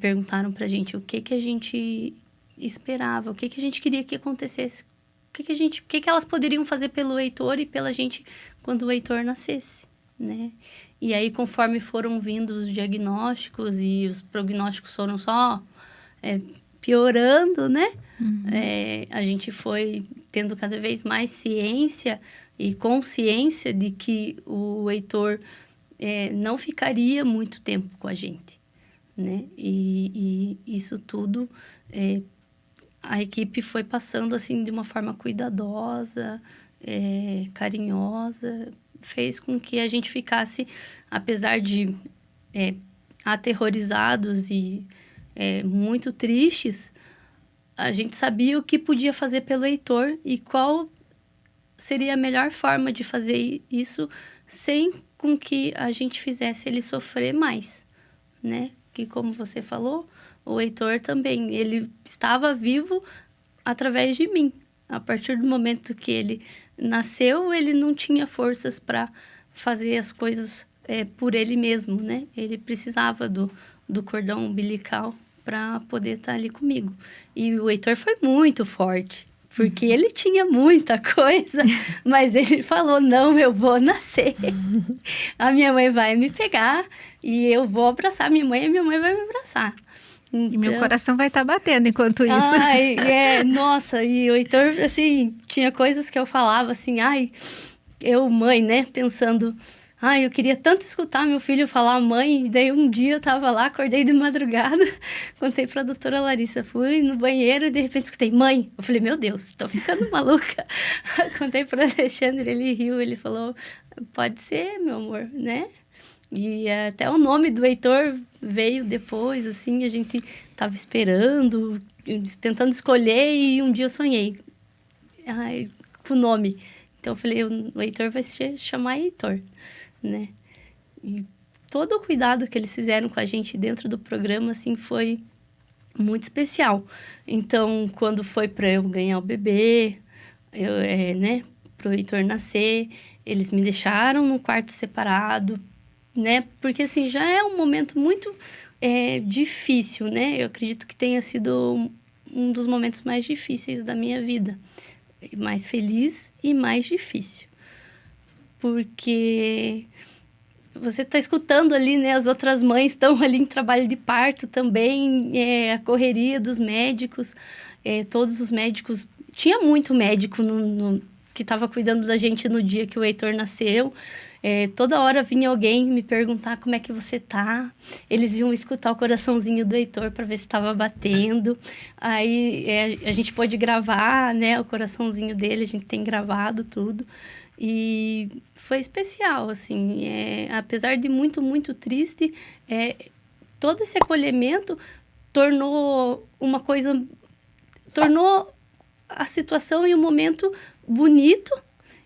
Perguntaram pra gente o que a gente esperava, o que a gente queria que acontecesse, o que elas poderiam fazer pelo Heitor e pela gente quando o Heitor nascesse, né? E aí, conforme foram vindo os diagnósticos e os prognósticos foram só piorando, né? A gente foi tendo cada vez mais ciência e consciência de que o Heitor não ficaria muito tempo com a gente, né? E isso tudo a equipe foi passando assim de uma forma cuidadosa, carinhosa, fez com que a gente ficasse, apesar de aterrorizados e muito tristes, a gente sabia o que podia fazer pelo Heitor e qual seria a melhor forma de fazer isso sem com que a gente fizesse ele sofrer mais, né? Que, como você falou, o Heitor também, ele estava vivo através de mim. A partir do momento que ele nasceu, ele não tinha forças para fazer as coisas por ele mesmo, né? Ele precisava do cordão umbilical para poder estar ali comigo. E o Heitor foi muito forte, porque ele tinha muita coisa, mas ele falou, não, eu vou nascer. A minha mãe vai me pegar e eu vou abraçar minha mãe e minha mãe vai me abraçar. Então, e meu coração vai estar batendo enquanto isso. Nossa, e o Heitor, assim, tinha coisas que eu falava assim, eu, mãe, né, pensando... eu queria tanto escutar meu filho falar mãe, e daí um dia eu tava lá, acordei de madrugada, contei pra doutora Larissa, fui no banheiro e de repente escutei, mãe. Eu falei, meu Deus, tô ficando maluca. Contei pro Alexandre, ele riu, ele falou, pode ser, meu amor, né? E até o nome do Heitor veio depois, assim, a gente tava esperando, tentando escolher e um dia eu sonhei com o nome. Então eu falei, o Heitor vai se chamar Heitor, né? E todo o cuidado que eles fizeram com a gente dentro do programa, assim, foi muito especial. Então, quando foi para eu ganhar o bebê, né, pro Heitor nascer, eles me deixaram num quarto separado, né? Porque, assim, já é um momento muito difícil, né? Eu acredito que tenha sido um dos momentos mais difíceis da minha vida. Mais feliz e mais difícil. Porque você está escutando ali, né? As outras mães estão ali em trabalho de parto também, a correria dos médicos, todos os médicos... Tinha muito médico que estava cuidando da gente no dia que o Heitor nasceu. Toda hora vinha alguém me perguntar como é que você tá. Eles vinham escutar o coraçãozinho do Heitor para ver se estava batendo. Aí a gente pôde gravar, né? O coraçãozinho dele, a gente tem gravado tudo. E foi especial, assim, apesar de muito, muito triste, todo esse acolhimento tornou a situação e o momento bonito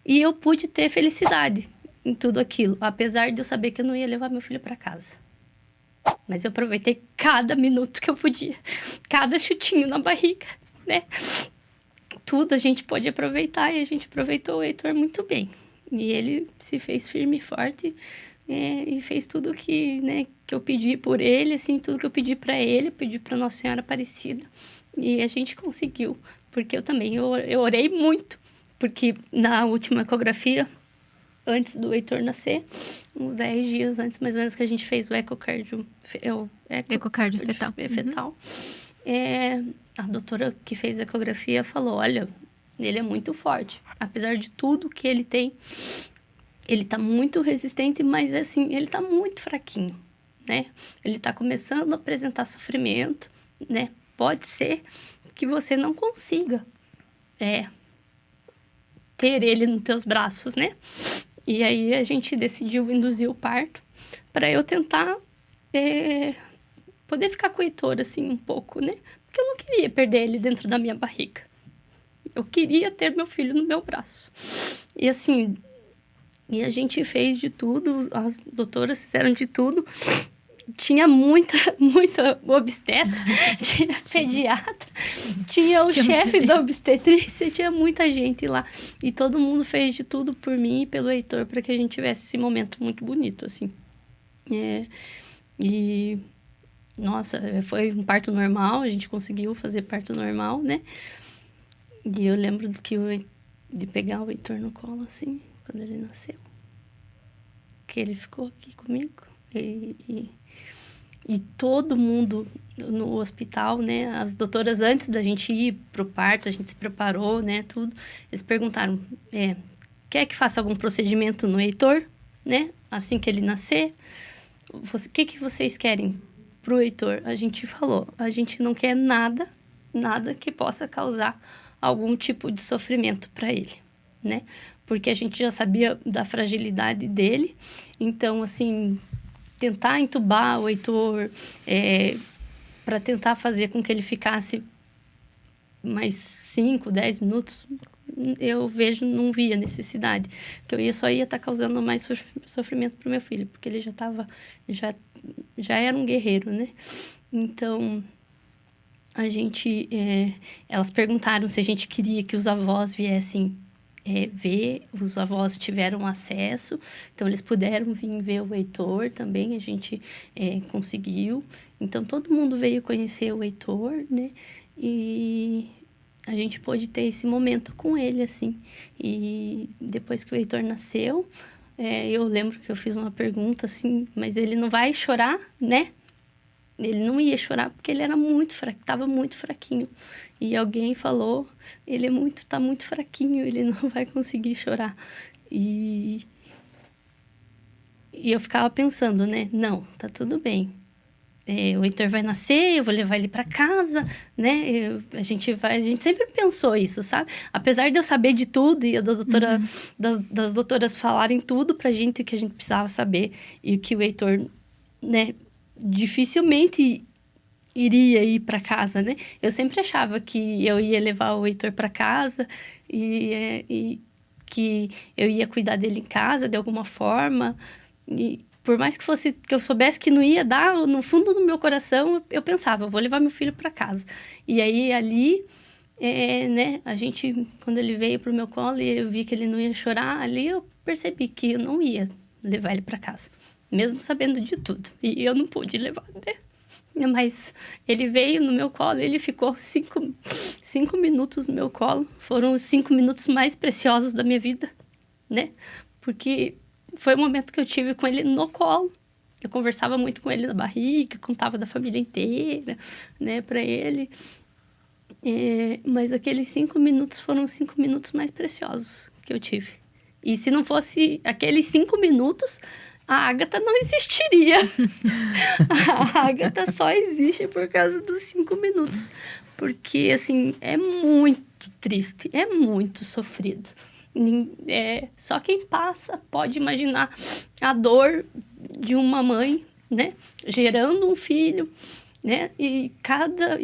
e eu pude ter felicidade em tudo aquilo, apesar de eu saber que eu não ia levar meu filho para casa. Mas eu aproveitei cada minuto que eu podia, cada chutinho na barriga, né? Tudo a gente pode aproveitar e a gente aproveitou o Heitor muito bem. E ele se fez firme e forte e fez tudo que, né, que eu pedi por ele, assim, tudo que eu pedi para ele, pedi para Nossa Senhora Aparecida. E a gente conseguiu, porque eu orei muito, porque na última ecografia, antes do Heitor nascer, uns 10 dias antes, mais ou menos, que a gente fez o ecocardio fetal. A doutora que fez a ecografia falou, olha, ele é muito forte. Apesar de tudo que ele tem, ele tá muito resistente, mas assim, ele tá muito fraquinho, né? Ele tá começando a apresentar sofrimento, né? Pode ser que você não consiga ter ele nos teus braços, né? E aí a gente decidiu induzir o parto para eu tentar poder ficar com o Heitor, assim, um pouco, né? Porque eu não queria perder ele dentro da minha barriga. Eu queria ter meu filho no meu braço. E assim, e a gente fez de tudo, as doutoras fizeram de tudo. Tinha muita obstetra, tinha pediatra, tinha o chefe da obstetrícia, tinha muita gente lá. E todo mundo fez de tudo por mim e pelo Heitor para que a gente tivesse esse momento muito bonito, assim. E, nossa, foi um parto normal, a gente conseguiu fazer parto normal, né? E eu lembro de pegar o Heitor no colo, assim, quando ele nasceu. Que ele ficou aqui comigo. E todo mundo no hospital, né? As doutoras, antes da gente ir pro parto, a gente se preparou, né? Tudo. Eles perguntaram, quer que faça algum procedimento no Heitor, né? Assim que ele nascer? O que vocês querem pro Heitor? A gente falou, a gente não quer nada que possa causar algum tipo de sofrimento para ele, né? Porque a gente já sabia da fragilidade dele. Então, assim, tentar entubar o Heitor para tentar fazer com que ele ficasse mais 5, 10 minutos, eu não via necessidade. Que eu só ia estar causando mais sofrimento para o meu filho, porque ele já era um guerreiro, né? Então, elas perguntaram se a gente queria que os avós viessem ver, os avós tiveram acesso, então eles puderam vir ver o Heitor também, a gente conseguiu. Então, todo mundo veio conhecer o Heitor, né? E a gente pôde ter esse momento com ele, assim. E depois que o Heitor nasceu, eu lembro que eu fiz uma pergunta, assim, mas ele não vai chorar, né? Ele não ia chorar porque ele era muito fraco, estava muito fraquinho. E alguém falou, ele tá muito fraquinho, ele não vai conseguir chorar. E eu ficava pensando, né? Não, tá tudo bem. O Heitor vai nascer, eu vou levar ele para casa, né? A gente sempre pensou isso, sabe? Apesar de eu saber de tudo e das doutoras falarem tudo pra gente que a gente precisava saber e que o Heitor, né, dificilmente iria ir para casa, né? Eu sempre achava que eu ia levar o Heitor para casa e que eu ia cuidar dele em casa de alguma forma. E por mais que eu soubesse que não ia dar, no fundo do meu coração, eu pensava, eu vou levar meu filho para casa. E aí, ali, né, quando ele veio pro meu colo e eu vi que ele não ia chorar, ali eu percebi que eu não ia levar ele para casa, mesmo sabendo de tudo. E eu não pude levar, né? Mas ele veio no meu colo, ele ficou 5 minutos no meu colo. Foram os 5 minutos mais preciosos da minha vida, né? Porque foi o momento que eu tive com ele no colo. Eu conversava muito com ele na barriga, contava da família inteira, né, para ele. Mas aqueles 5 minutos foram os 5 minutos mais preciosos que eu tive. E se não fosse aqueles 5 minutos, a Ágata não existiria. A Ágata só existe por causa dos 5 minutos. Porque, assim, é muito triste, é muito sofrido. Só quem passa pode imaginar a dor de uma mãe, né? Gerando um filho, né? E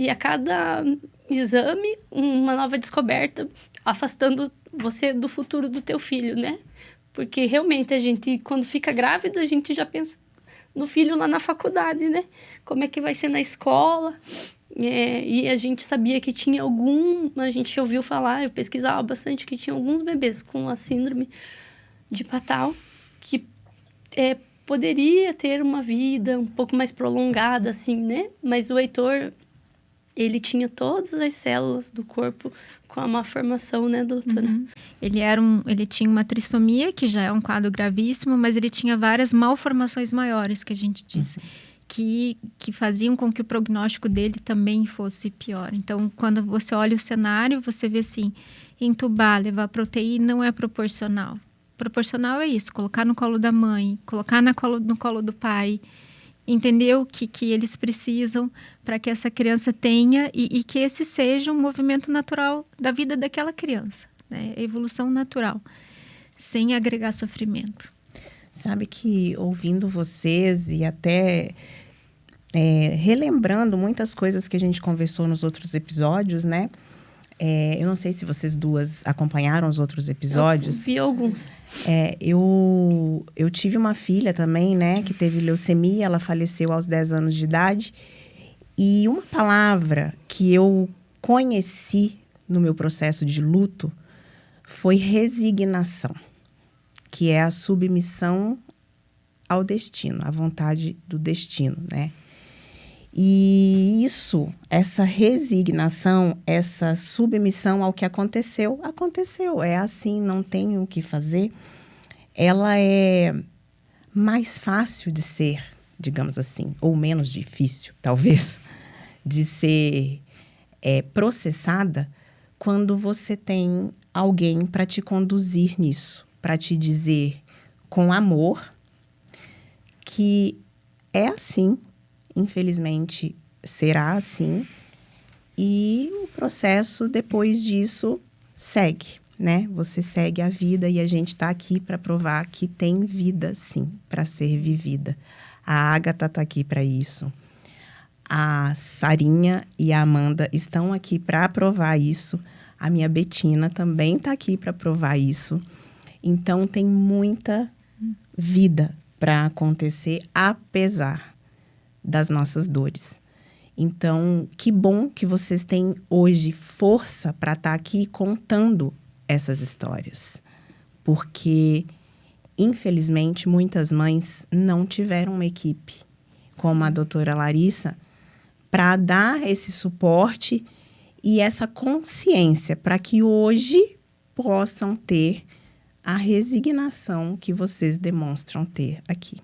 a cada exame, uma nova descoberta, afastando você do futuro do teu filho, né? Porque realmente a gente, quando fica grávida, a gente já pensa no filho lá na faculdade, né? Como é que vai ser na escola? E a gente sabia que tinha a gente ouviu falar, eu pesquisava bastante, que tinha alguns bebês com a síndrome de Patau que poderia ter uma vida um pouco mais prolongada, assim, né? Mas o Heitor, ele tinha todas as células do corpo com a má formação, né, doutora? Uhum. Ele tinha uma trissomia, que já é um quadro gravíssimo, mas ele tinha várias malformações maiores, que a gente disse, que faziam com que o prognóstico dele também fosse pior. Então, quando você olha o cenário, você vê assim, entubar, levar para UTI não é proporcional. Proporcional é isso, colocar no colo da mãe, colocar no colo do pai, entender o que eles precisam para que essa criança tenha e que esse seja um movimento natural da vida daquela criança, né? Evolução natural, sem agregar sofrimento. Sabe que ouvindo vocês e até relembrando muitas coisas que a gente conversou nos outros episódios, né? Eu não sei se vocês duas acompanharam os outros episódios. Eu vi alguns. Eu tive uma filha também, né? Que teve leucemia, ela faleceu aos 10 anos de idade. E uma palavra que eu conheci no meu processo de luto foi resignação, que é a submissão ao destino, à vontade do destino, né? E essa resignação, essa submissão ao que aconteceu, é assim, não tem o que fazer. Ela é mais fácil de ser, digamos assim, ou menos difícil, talvez, de ser processada quando você tem alguém para te conduzir nisso, para te dizer com amor que é assim, infelizmente será assim, e o processo depois disso segue, né? Você segue a vida e a gente está aqui para provar que tem vida, sim, para ser vivida. A Ágata está aqui para isso. A Sarinha e a Amanda estão aqui para provar isso. A minha Betina também está aqui para provar isso. Então, tem muita vida para acontecer, apesar das nossas dores. Então, que bom que vocês têm hoje força para estar aqui contando essas histórias. Porque, infelizmente, muitas mães não tiveram uma equipe, como a doutora Larissa, para dar esse suporte e essa consciência para que hoje possam ter a resignação que vocês demonstram ter aqui.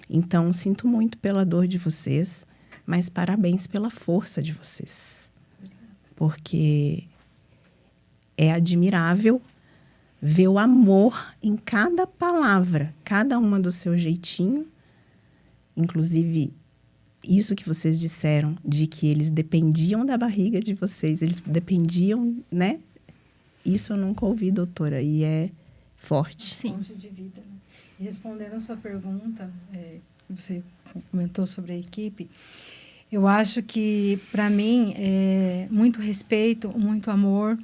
Então, sinto muito pela dor de vocês, mas parabéns pela força de vocês. Porque é admirável ver o amor em cada palavra, cada uma do seu jeitinho. Inclusive, isso que vocês disseram, de que eles dependiam da barriga de vocês, eles dependiam, né? Isso eu nunca ouvi, doutora, e é forte. Sim. Fonte de vida, né? E respondendo a sua pergunta, que você comentou sobre a equipe, eu acho que, para mim, é muito respeito, muito amor,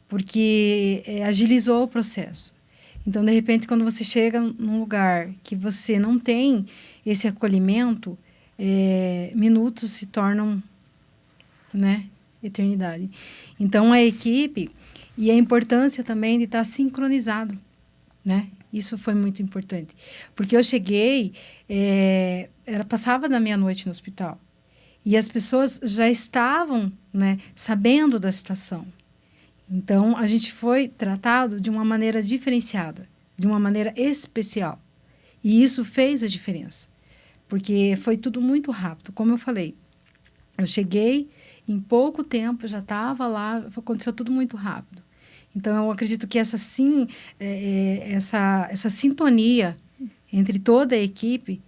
porque agilizou o processo. Então, de repente, quando você chega num lugar que você não tem esse acolhimento, minutos se tornam, né, eternidade. Então, a equipe e a importância também de estar sincronizado, né? Isso foi muito importante. Porque eu cheguei, passava da meia-noite no hospital. E as pessoas já estavam, né, sabendo da situação. Então, a gente foi tratado de uma maneira diferenciada, de uma maneira especial. E isso fez a diferença. Porque foi tudo muito rápido. Como eu falei, eu cheguei, em pouco tempo, já estava lá, aconteceu tudo muito rápido. Então, eu acredito que essa sintonia entre toda a equipe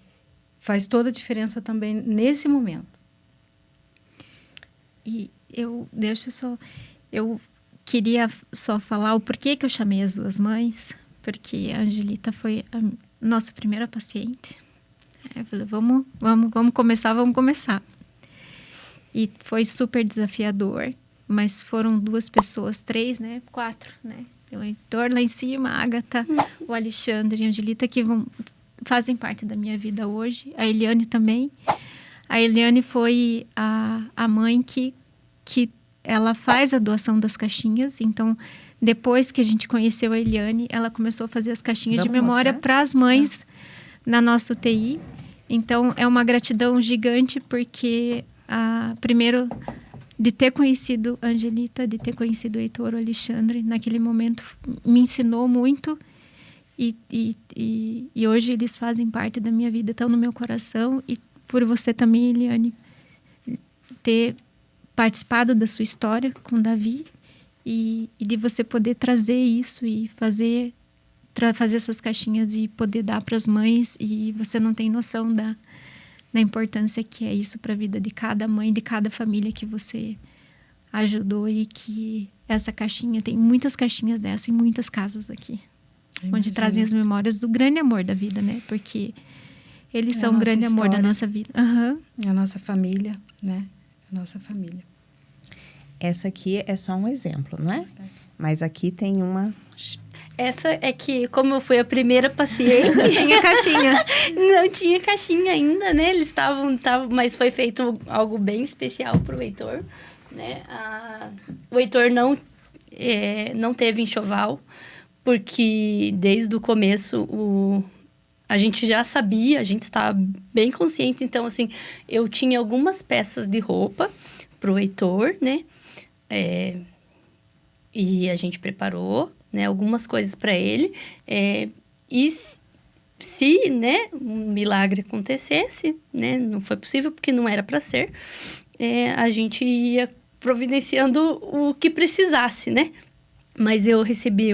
faz toda a diferença também nesse momento. E eu queria só falar o porquê que eu chamei as duas mães, porque a Angelita foi a nossa primeira paciente. Eu falei, vamos começar. E foi super desafiador. mas foram 2 pessoas, 3, né? 4, né? O Heitor lá em cima, a Agatha, o Alexandre e a Angelita, que fazem parte da minha vida hoje. A Eliane também. A Eliane foi a mãe que ela faz a doação das caixinhas. Então, depois que a gente conheceu a Eliane, ela começou a fazer as caixinhas de memória para as mães na nossa UTI. Então, é uma gratidão gigante, porque, primeiro, de ter conhecido a Angelita, de ter conhecido o Heitor, o Alexandre, naquele momento, me ensinou muito. E hoje eles fazem parte da minha vida, estão no meu coração. E por você também, Eliane, ter participado da sua história com o Davi e de você poder trazer isso e fazer essas caixinhas e poder dar para as mães. E você não tem noção da importância que é isso para a vida de cada mãe, de cada família que você ajudou. E que essa caixinha, tem muitas caixinhas dessa em muitas casas aqui. Onde trazem as memórias do grande amor da vida, né? Porque eles são um grande amor da nossa vida. É a nossa família, né? A nossa família. Essa aqui é só um exemplo, não é? Mas aqui tem uma... Essa é que, como eu fui a primeira paciente... Tinha caixinha. Não tinha caixinha ainda, né? Eles estavam... Mas foi feito algo bem especial pro Heitor, né? O Heitor não teve enxoval, porque desde o começo a gente já sabia, a gente estava bem consciente. Então, assim, eu tinha algumas peças de roupa pro Heitor, né? E a gente preparou, né, algumas coisas para ele. E se, né, um milagre acontecesse, né? Não foi possível porque não era para ser. A gente ia providenciando o que precisasse, né? Mas eu recebi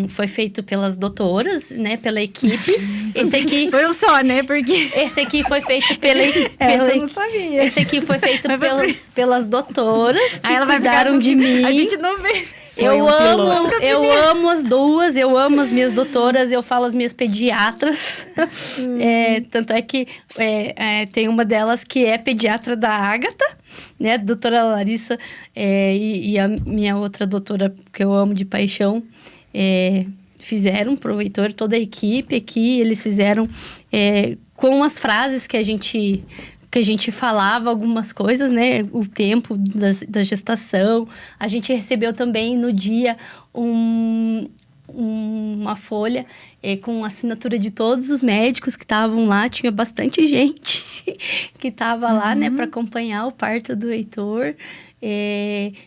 foi feito pelas doutoras, né? Pela equipe. Esse aqui... Foi um só, né? Porque... Esse aqui foi feito pela eu não sabia. Esse aqui foi feito pelas doutoras que ela vai cuidaram de mim. A gente não vê. Eu amo as duas, eu amo as minhas doutoras, eu falo as minhas pediatras. Tanto é que tem uma delas que é pediatra da Agatha, né? A doutora Larissa, e a minha outra doutora, que eu amo de paixão, fizeram pro Heitor, toda a equipe aqui, eles fizeram com as frases que a gente falava algumas coisas, né? O tempo da gestação. A gente recebeu também no dia uma folha com assinatura de todos os médicos que estavam lá. Tinha bastante gente que estava lá, né? Para acompanhar o parto do Heitor.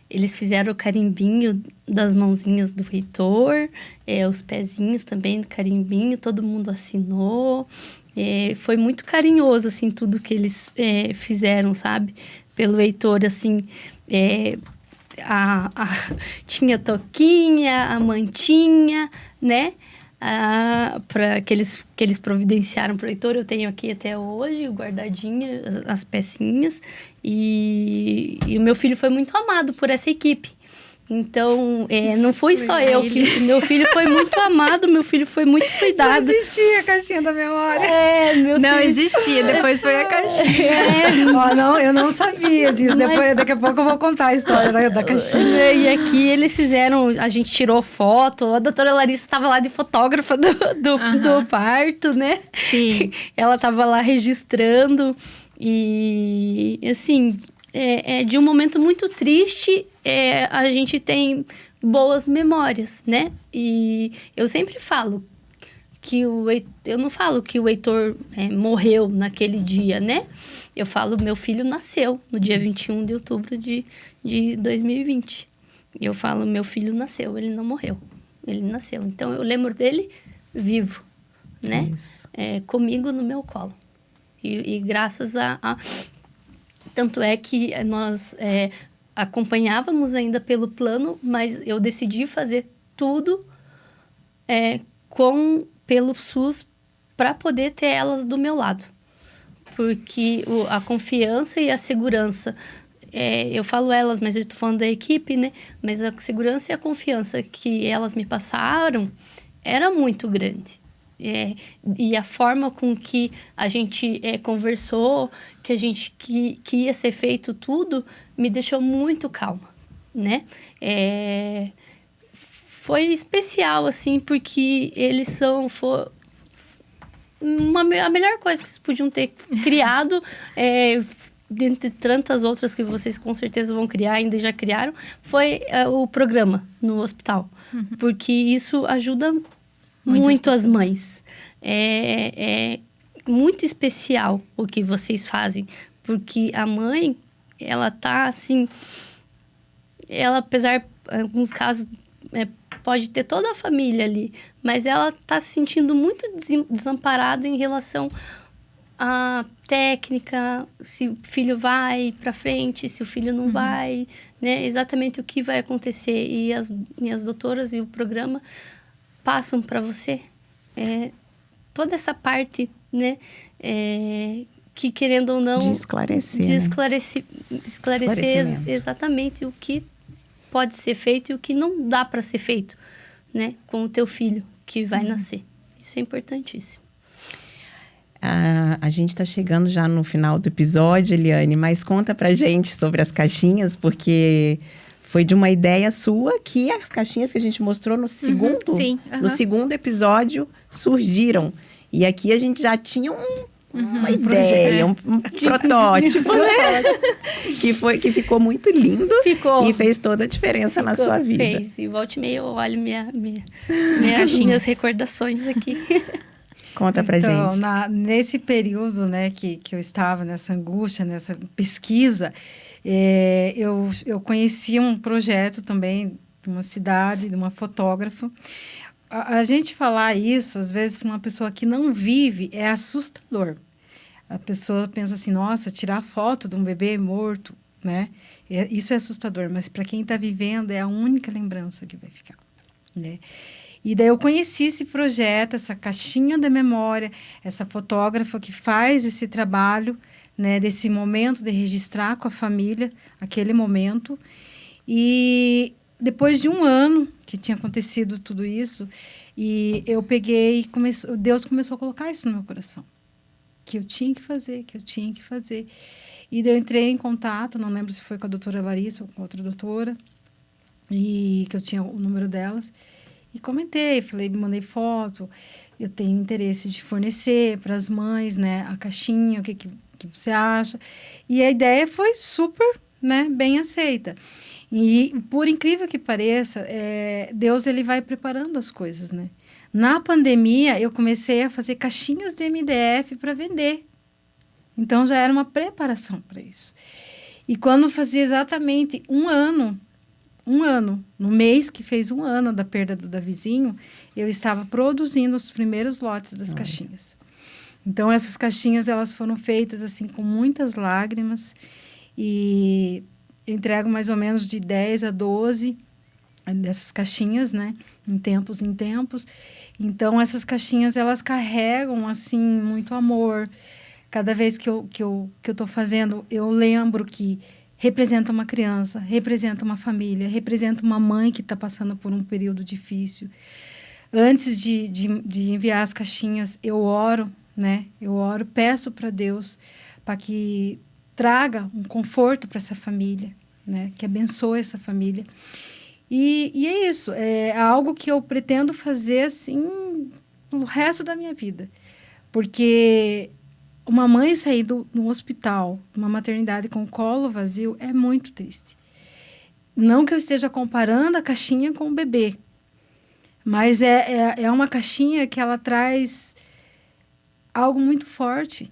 Eles fizeram o carimbinho das mãozinhas do Heitor. Os pezinhos também do carimbinho. Todo mundo assinou. Foi muito carinhoso, assim, tudo que eles fizeram, sabe? Pelo Heitor, assim, tinha a toquinha, a mantinha, né? Que eles providenciaram para o Heitor. Eu tenho aqui até hoje, guardadinha, as pecinhas. E o meu filho foi muito amado por essa equipe. Então, não foi só eu que... Meu filho foi muito amado, meu filho foi muito cuidado. Não existia a caixinha da memória. Não existia, depois foi a caixinha. Não, eu não sabia disso. Daqui a pouco eu vou contar a história da caixinha. E aqui eles fizeram... A gente tirou foto. A doutora Larissa estava lá de fotógrafa do parto, né? Sim. Ela estava lá registrando. E, assim... de um momento muito triste, a gente tem boas memórias, né? E eu sempre falo que eu não falo que o Heitor morreu naquele dia, né? Eu falo meu filho nasceu no dia 21 de outubro de 2020. Eu falo meu filho nasceu, ele não morreu. Ele nasceu. Então, eu lembro dele vivo, né? Comigo no meu colo. E graças a... Tanto é que nós acompanhávamos ainda pelo plano, mas eu decidi fazer tudo pelo SUS para poder ter elas do meu lado. Porque a confiança e a segurança, eu falo elas, mas eu estou falando da equipe, né? Mas a segurança e a confiança que elas me passaram era muito grande. E a forma com que a gente conversou, que ia ser feito tudo, me deixou muito calma, né? Foi especial, assim, porque eles a melhor coisa que vocês podiam ter criado, dentre tantas outras que vocês com certeza vão criar, ainda já criaram, foi o programa no hospital. Porque isso ajuda muito as mães. É muito especial o que vocês fazem, porque a mãe, ela tá assim, ela, apesar, em alguns casos, pode ter toda a família ali, mas ela tá se sentindo muito desamparada em relação à técnica, se o filho vai para frente, se o filho não vai, né? Exatamente o que vai acontecer. E as doutoras e o programa passam para você toda essa parte, né? Que, querendo ou não... De esclarecer, de né? esclarecer exatamente o que pode ser feito e o que não dá para ser feito, né? Com o teu filho que vai nascer. Isso é importantíssimo. A gente está chegando já no final do episódio, Eliane, mas conta pra gente sobre as caixinhas, porque foi de uma ideia sua que as caixinhas que a gente mostrou no segundo, no segundo episódio surgiram. E aqui a gente já tinha uma ideia, um protótipo, né? que ficou muito lindo. E fez toda a diferença na sua vida. Fez. E volta e meia eu olho minhas recordações aqui. Conta pra gente. Nesse período, né, que eu estava nessa angústia, nessa pesquisa, eu conheci um projeto também de uma cidade, de uma fotógrafa. A gente falar isso, às vezes, para uma pessoa que não vive, é assustador. A pessoa pensa assim, nossa, tirar foto de um bebê morto, né? Isso é assustador, mas para quem está vivendo, é a única lembrança que vai ficar, né? E daí eu conheci esse projeto, essa caixinha da memória, essa fotógrafa que faz esse trabalho, né, desse momento de registrar com a família aquele momento. E depois de um ano que tinha acontecido tudo isso, e eu peguei e Deus começou a colocar isso no meu coração. Que eu tinha que fazer. E daí eu entrei em contato, não lembro se foi com a doutora Larissa ou com outra doutora, e que eu tinha o número delas. E comentei, mandei foto, eu tenho interesse de fornecer para as mães, né, a caixinha, o que você acha. E a ideia foi super, né, bem aceita. E, por incrível que pareça, Deus ele vai preparando as coisas, né? Na pandemia, eu comecei a fazer caixinhas de MDF para vender. Então, já era uma preparação para isso. E quando fazia exatamente um ano, no mês que fez um ano da perda do Davizinho, eu estava produzindo os primeiros lotes das caixinhas. Então, essas caixinhas, elas foram feitas, assim, com muitas lágrimas. E eu entrego mais ou menos de 10 a 12 dessas caixinhas, né? Em tempos. Então, essas caixinhas, elas carregam, assim, muito amor. Cada vez que eu estou fazendo, eu lembro que representa uma criança, representa uma família, representa uma mãe que está passando por um período difícil. Antes de enviar as caixinhas, eu oro, né? Peço para Deus para que traga um conforto para essa família, né? Que abençoe essa família. E é isso, é algo que eu pretendo fazer, assim, no resto da minha vida. Porque uma mãe sair do hospital, de uma maternidade com o colo vazio, é muito triste. Não que eu esteja comparando a caixinha com o bebê, mas é uma caixinha que ela traz algo muito forte,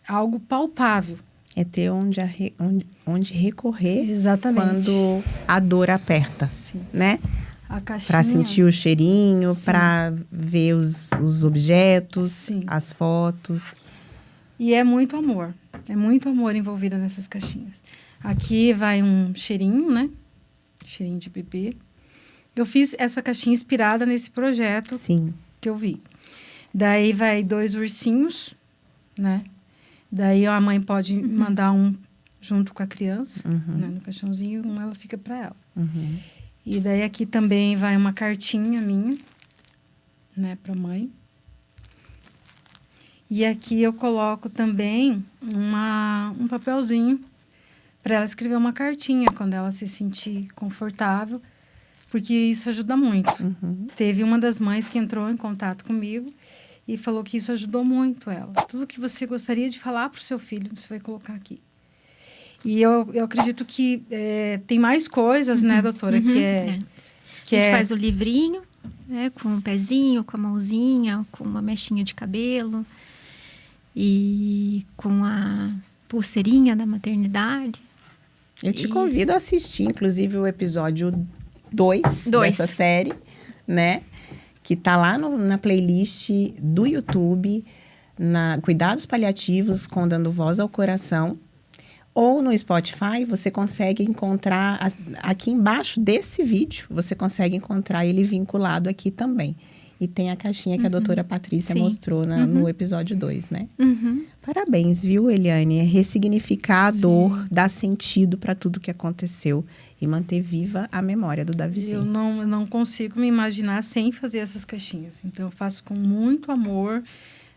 algo palpável. É ter onde recorrer. Exatamente. Quando a dor aperta, Sim. né? A caixinha... Para sentir o cheirinho, para ver os objetos, Sim. as fotos. E é muito amor envolvido nessas caixinhas. Aqui vai um cheirinho, né? Cheirinho de bebê. Eu fiz essa caixinha inspirada nesse projeto. Sim. Que eu vi. Daí vai 2 ursinhos, né? Daí a mãe pode mandar um junto com a criança, né? No caixãozinho, ela fica para ela. E daí aqui também vai uma cartinha minha, né? Para a mãe. E aqui eu coloco também um papelzinho para ela escrever uma cartinha quando ela se sentir confortável, porque isso ajuda muito. Teve uma das mães que entrou em contato comigo e falou que isso ajudou muito ela. Tudo que você gostaria de falar para o seu filho, você vai colocar aqui. E eu acredito que tem mais coisas, né, doutora? A gente faz o livrinho, né, com o pezinho, com a mãozinha, com uma mechinha de cabelo e com a pulseirinha da maternidade. Eu te convido a assistir, inclusive, o episódio 2 dessa série, né? Que tá lá na playlist do YouTube, Cuidados Paliativos com Dando Voz ao Coração. Ou no Spotify, você consegue encontrar, aqui embaixo desse vídeo, você consegue encontrar ele vinculado aqui também. E tem a caixinha que a doutora Patrícia mostrou no episódio 2, né? Parabéns, viu, Eliane? Ressignificar a dor, dar sentido para tudo que aconteceu e manter viva a memória do Davizinho. Eu não consigo me imaginar sem fazer essas caixinhas. Então, eu faço com muito amor,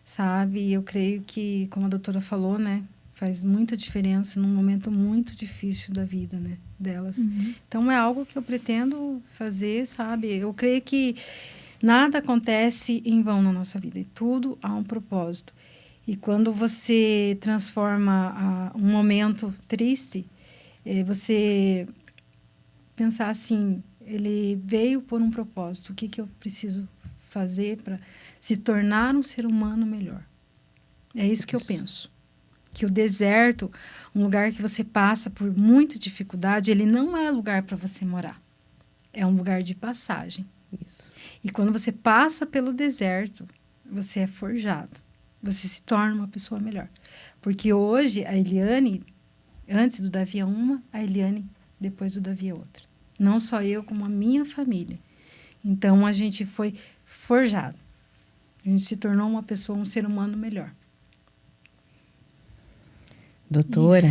sabe? E eu creio que, como a doutora falou, né? Faz muita diferença num momento muito difícil da vida, né? Delas. Então, é algo que eu pretendo fazer, sabe? Eu creio que nada acontece em vão na nossa vida. E tudo há um propósito. E quando você transforma um momento triste, você pensar assim, ele veio por um propósito. O que eu preciso fazer para se tornar um ser humano melhor? É isso que eu penso. Que o deserto, um lugar que você passa por muita dificuldade, ele não é lugar para você morar. É um lugar de passagem. Isso. E quando você passa pelo deserto, você é forjado. Você se torna uma pessoa melhor. Porque hoje, a Eliane, antes do Davi é uma, a Eliane, depois do Davi é outra. Não só eu, como a minha família. Então, a gente foi forjado. A gente se tornou uma pessoa, um ser humano melhor. Doutora.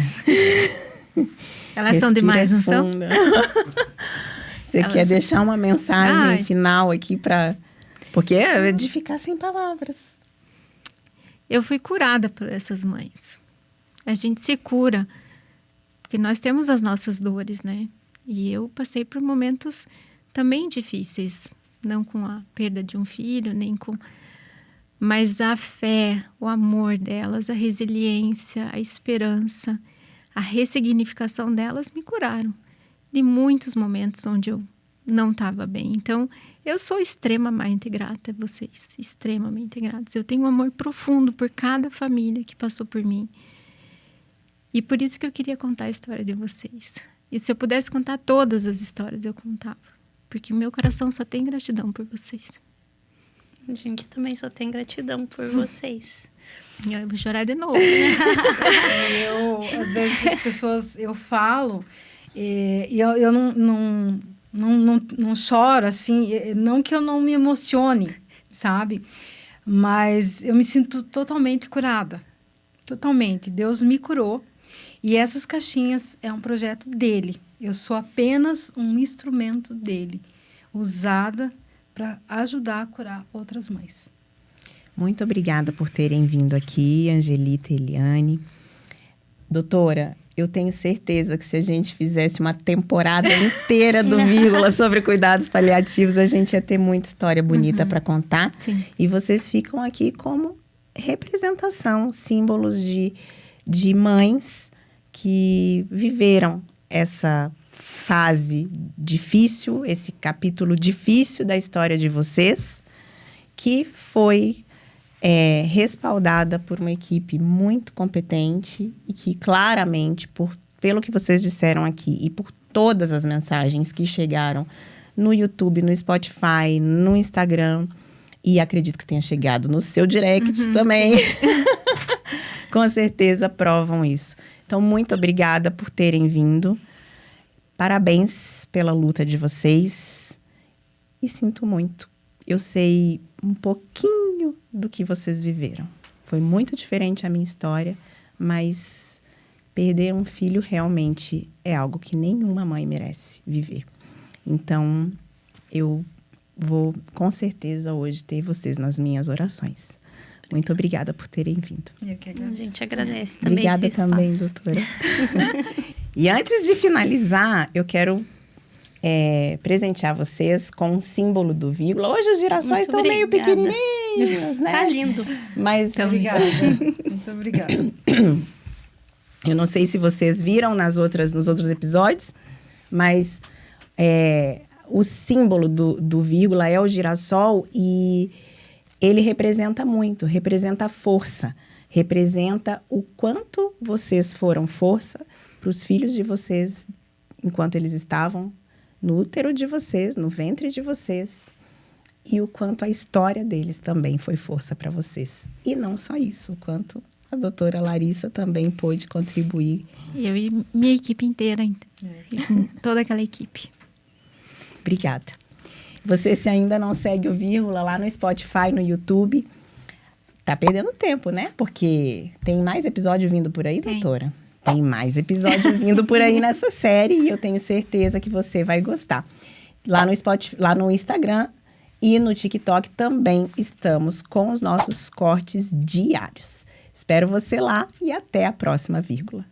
Elas são demais, não são? Você quer deixar uma mensagem final aqui para... Porque é de ficar sem palavras. Eu fui curada por essas mães. A gente se cura, porque nós temos as nossas dores, né? E eu passei por momentos também difíceis, não com a perda de um filho, nem com... Mas a fé, o amor delas, a resiliência, a esperança, a ressignificação delas me curaram de muitos momentos onde eu não estava bem. Então, eu sou extremamente grata a vocês, extremamente grata. Eu tenho um amor profundo por cada família que passou por mim. E por isso que eu queria contar a história de vocês. E se eu pudesse contar todas as histórias, eu contava. Porque o meu coração só tem gratidão por vocês. A gente também só tem gratidão por vocês. Eu vou chorar de novo. Às vezes, as pessoas... Eu falo... E eu não choro, assim... Não que eu não me emocione, sabe? Mas eu me sinto totalmente curada. Totalmente. Deus me curou. E essas caixinhas é um projeto dele. Eu sou apenas um instrumento dele. Usada para ajudar a curar outras mães. Muito obrigada por terem vindo aqui, Angelita e Eliane. Doutora, eu tenho certeza que se a gente fizesse uma temporada inteira do Vírgula sobre cuidados paliativos, a gente ia ter muita história bonita para contar. Sim. E vocês ficam aqui como representação, símbolos de mães que viveram essa fase difícil, esse capítulo difícil da história de vocês, que foi respaldada por uma equipe muito competente e que claramente, pelo que vocês disseram aqui e por todas as mensagens que chegaram no YouTube, no Spotify, no Instagram, e acredito que tenha chegado no seu direct também, com certeza provam isso. Então, muito obrigada por terem vindo. Parabéns pela luta de vocês. E sinto muito. Eu sei um pouquinho do que vocês viveram. Foi muito diferente a minha história, mas perder um filho realmente é algo que nenhuma mãe merece viver. Então, eu vou, com certeza, hoje ter vocês nas minhas orações. Muito obrigada por terem vindo. Eu que agradeço. A gente agradece também Obrigada esse também, espaço. doutora. E antes de finalizar, eu quero presentear vocês com um símbolo do vírgula. Hoje os girassóis estão meio pequenininhos, né? Tá lindo. Mas Obrigada. Muito obrigada. eu não sei se vocês viram nos outros episódios, mas o símbolo do vírgula é o girassol e ele representa muito, representa a força, representa o quanto vocês foram força para os filhos de vocês enquanto eles estavam no útero de vocês, no ventre de vocês, e o quanto a história deles também foi força para vocês. E não só isso, o quanto a doutora Larissa também pôde contribuir. Eu e minha equipe inteira, toda aquela equipe. Obrigada. Você, se ainda não segue o Vírgula lá no Spotify, no YouTube, tá perdendo tempo, né? Porque tem mais episódio vindo por aí, doutora? Tem mais episódio vindo por aí nessa série e eu tenho certeza que você vai gostar. Lá no Spotify, lá no Instagram e no TikTok também estamos com os nossos cortes diários. Espero você lá e até a próxima vírgula.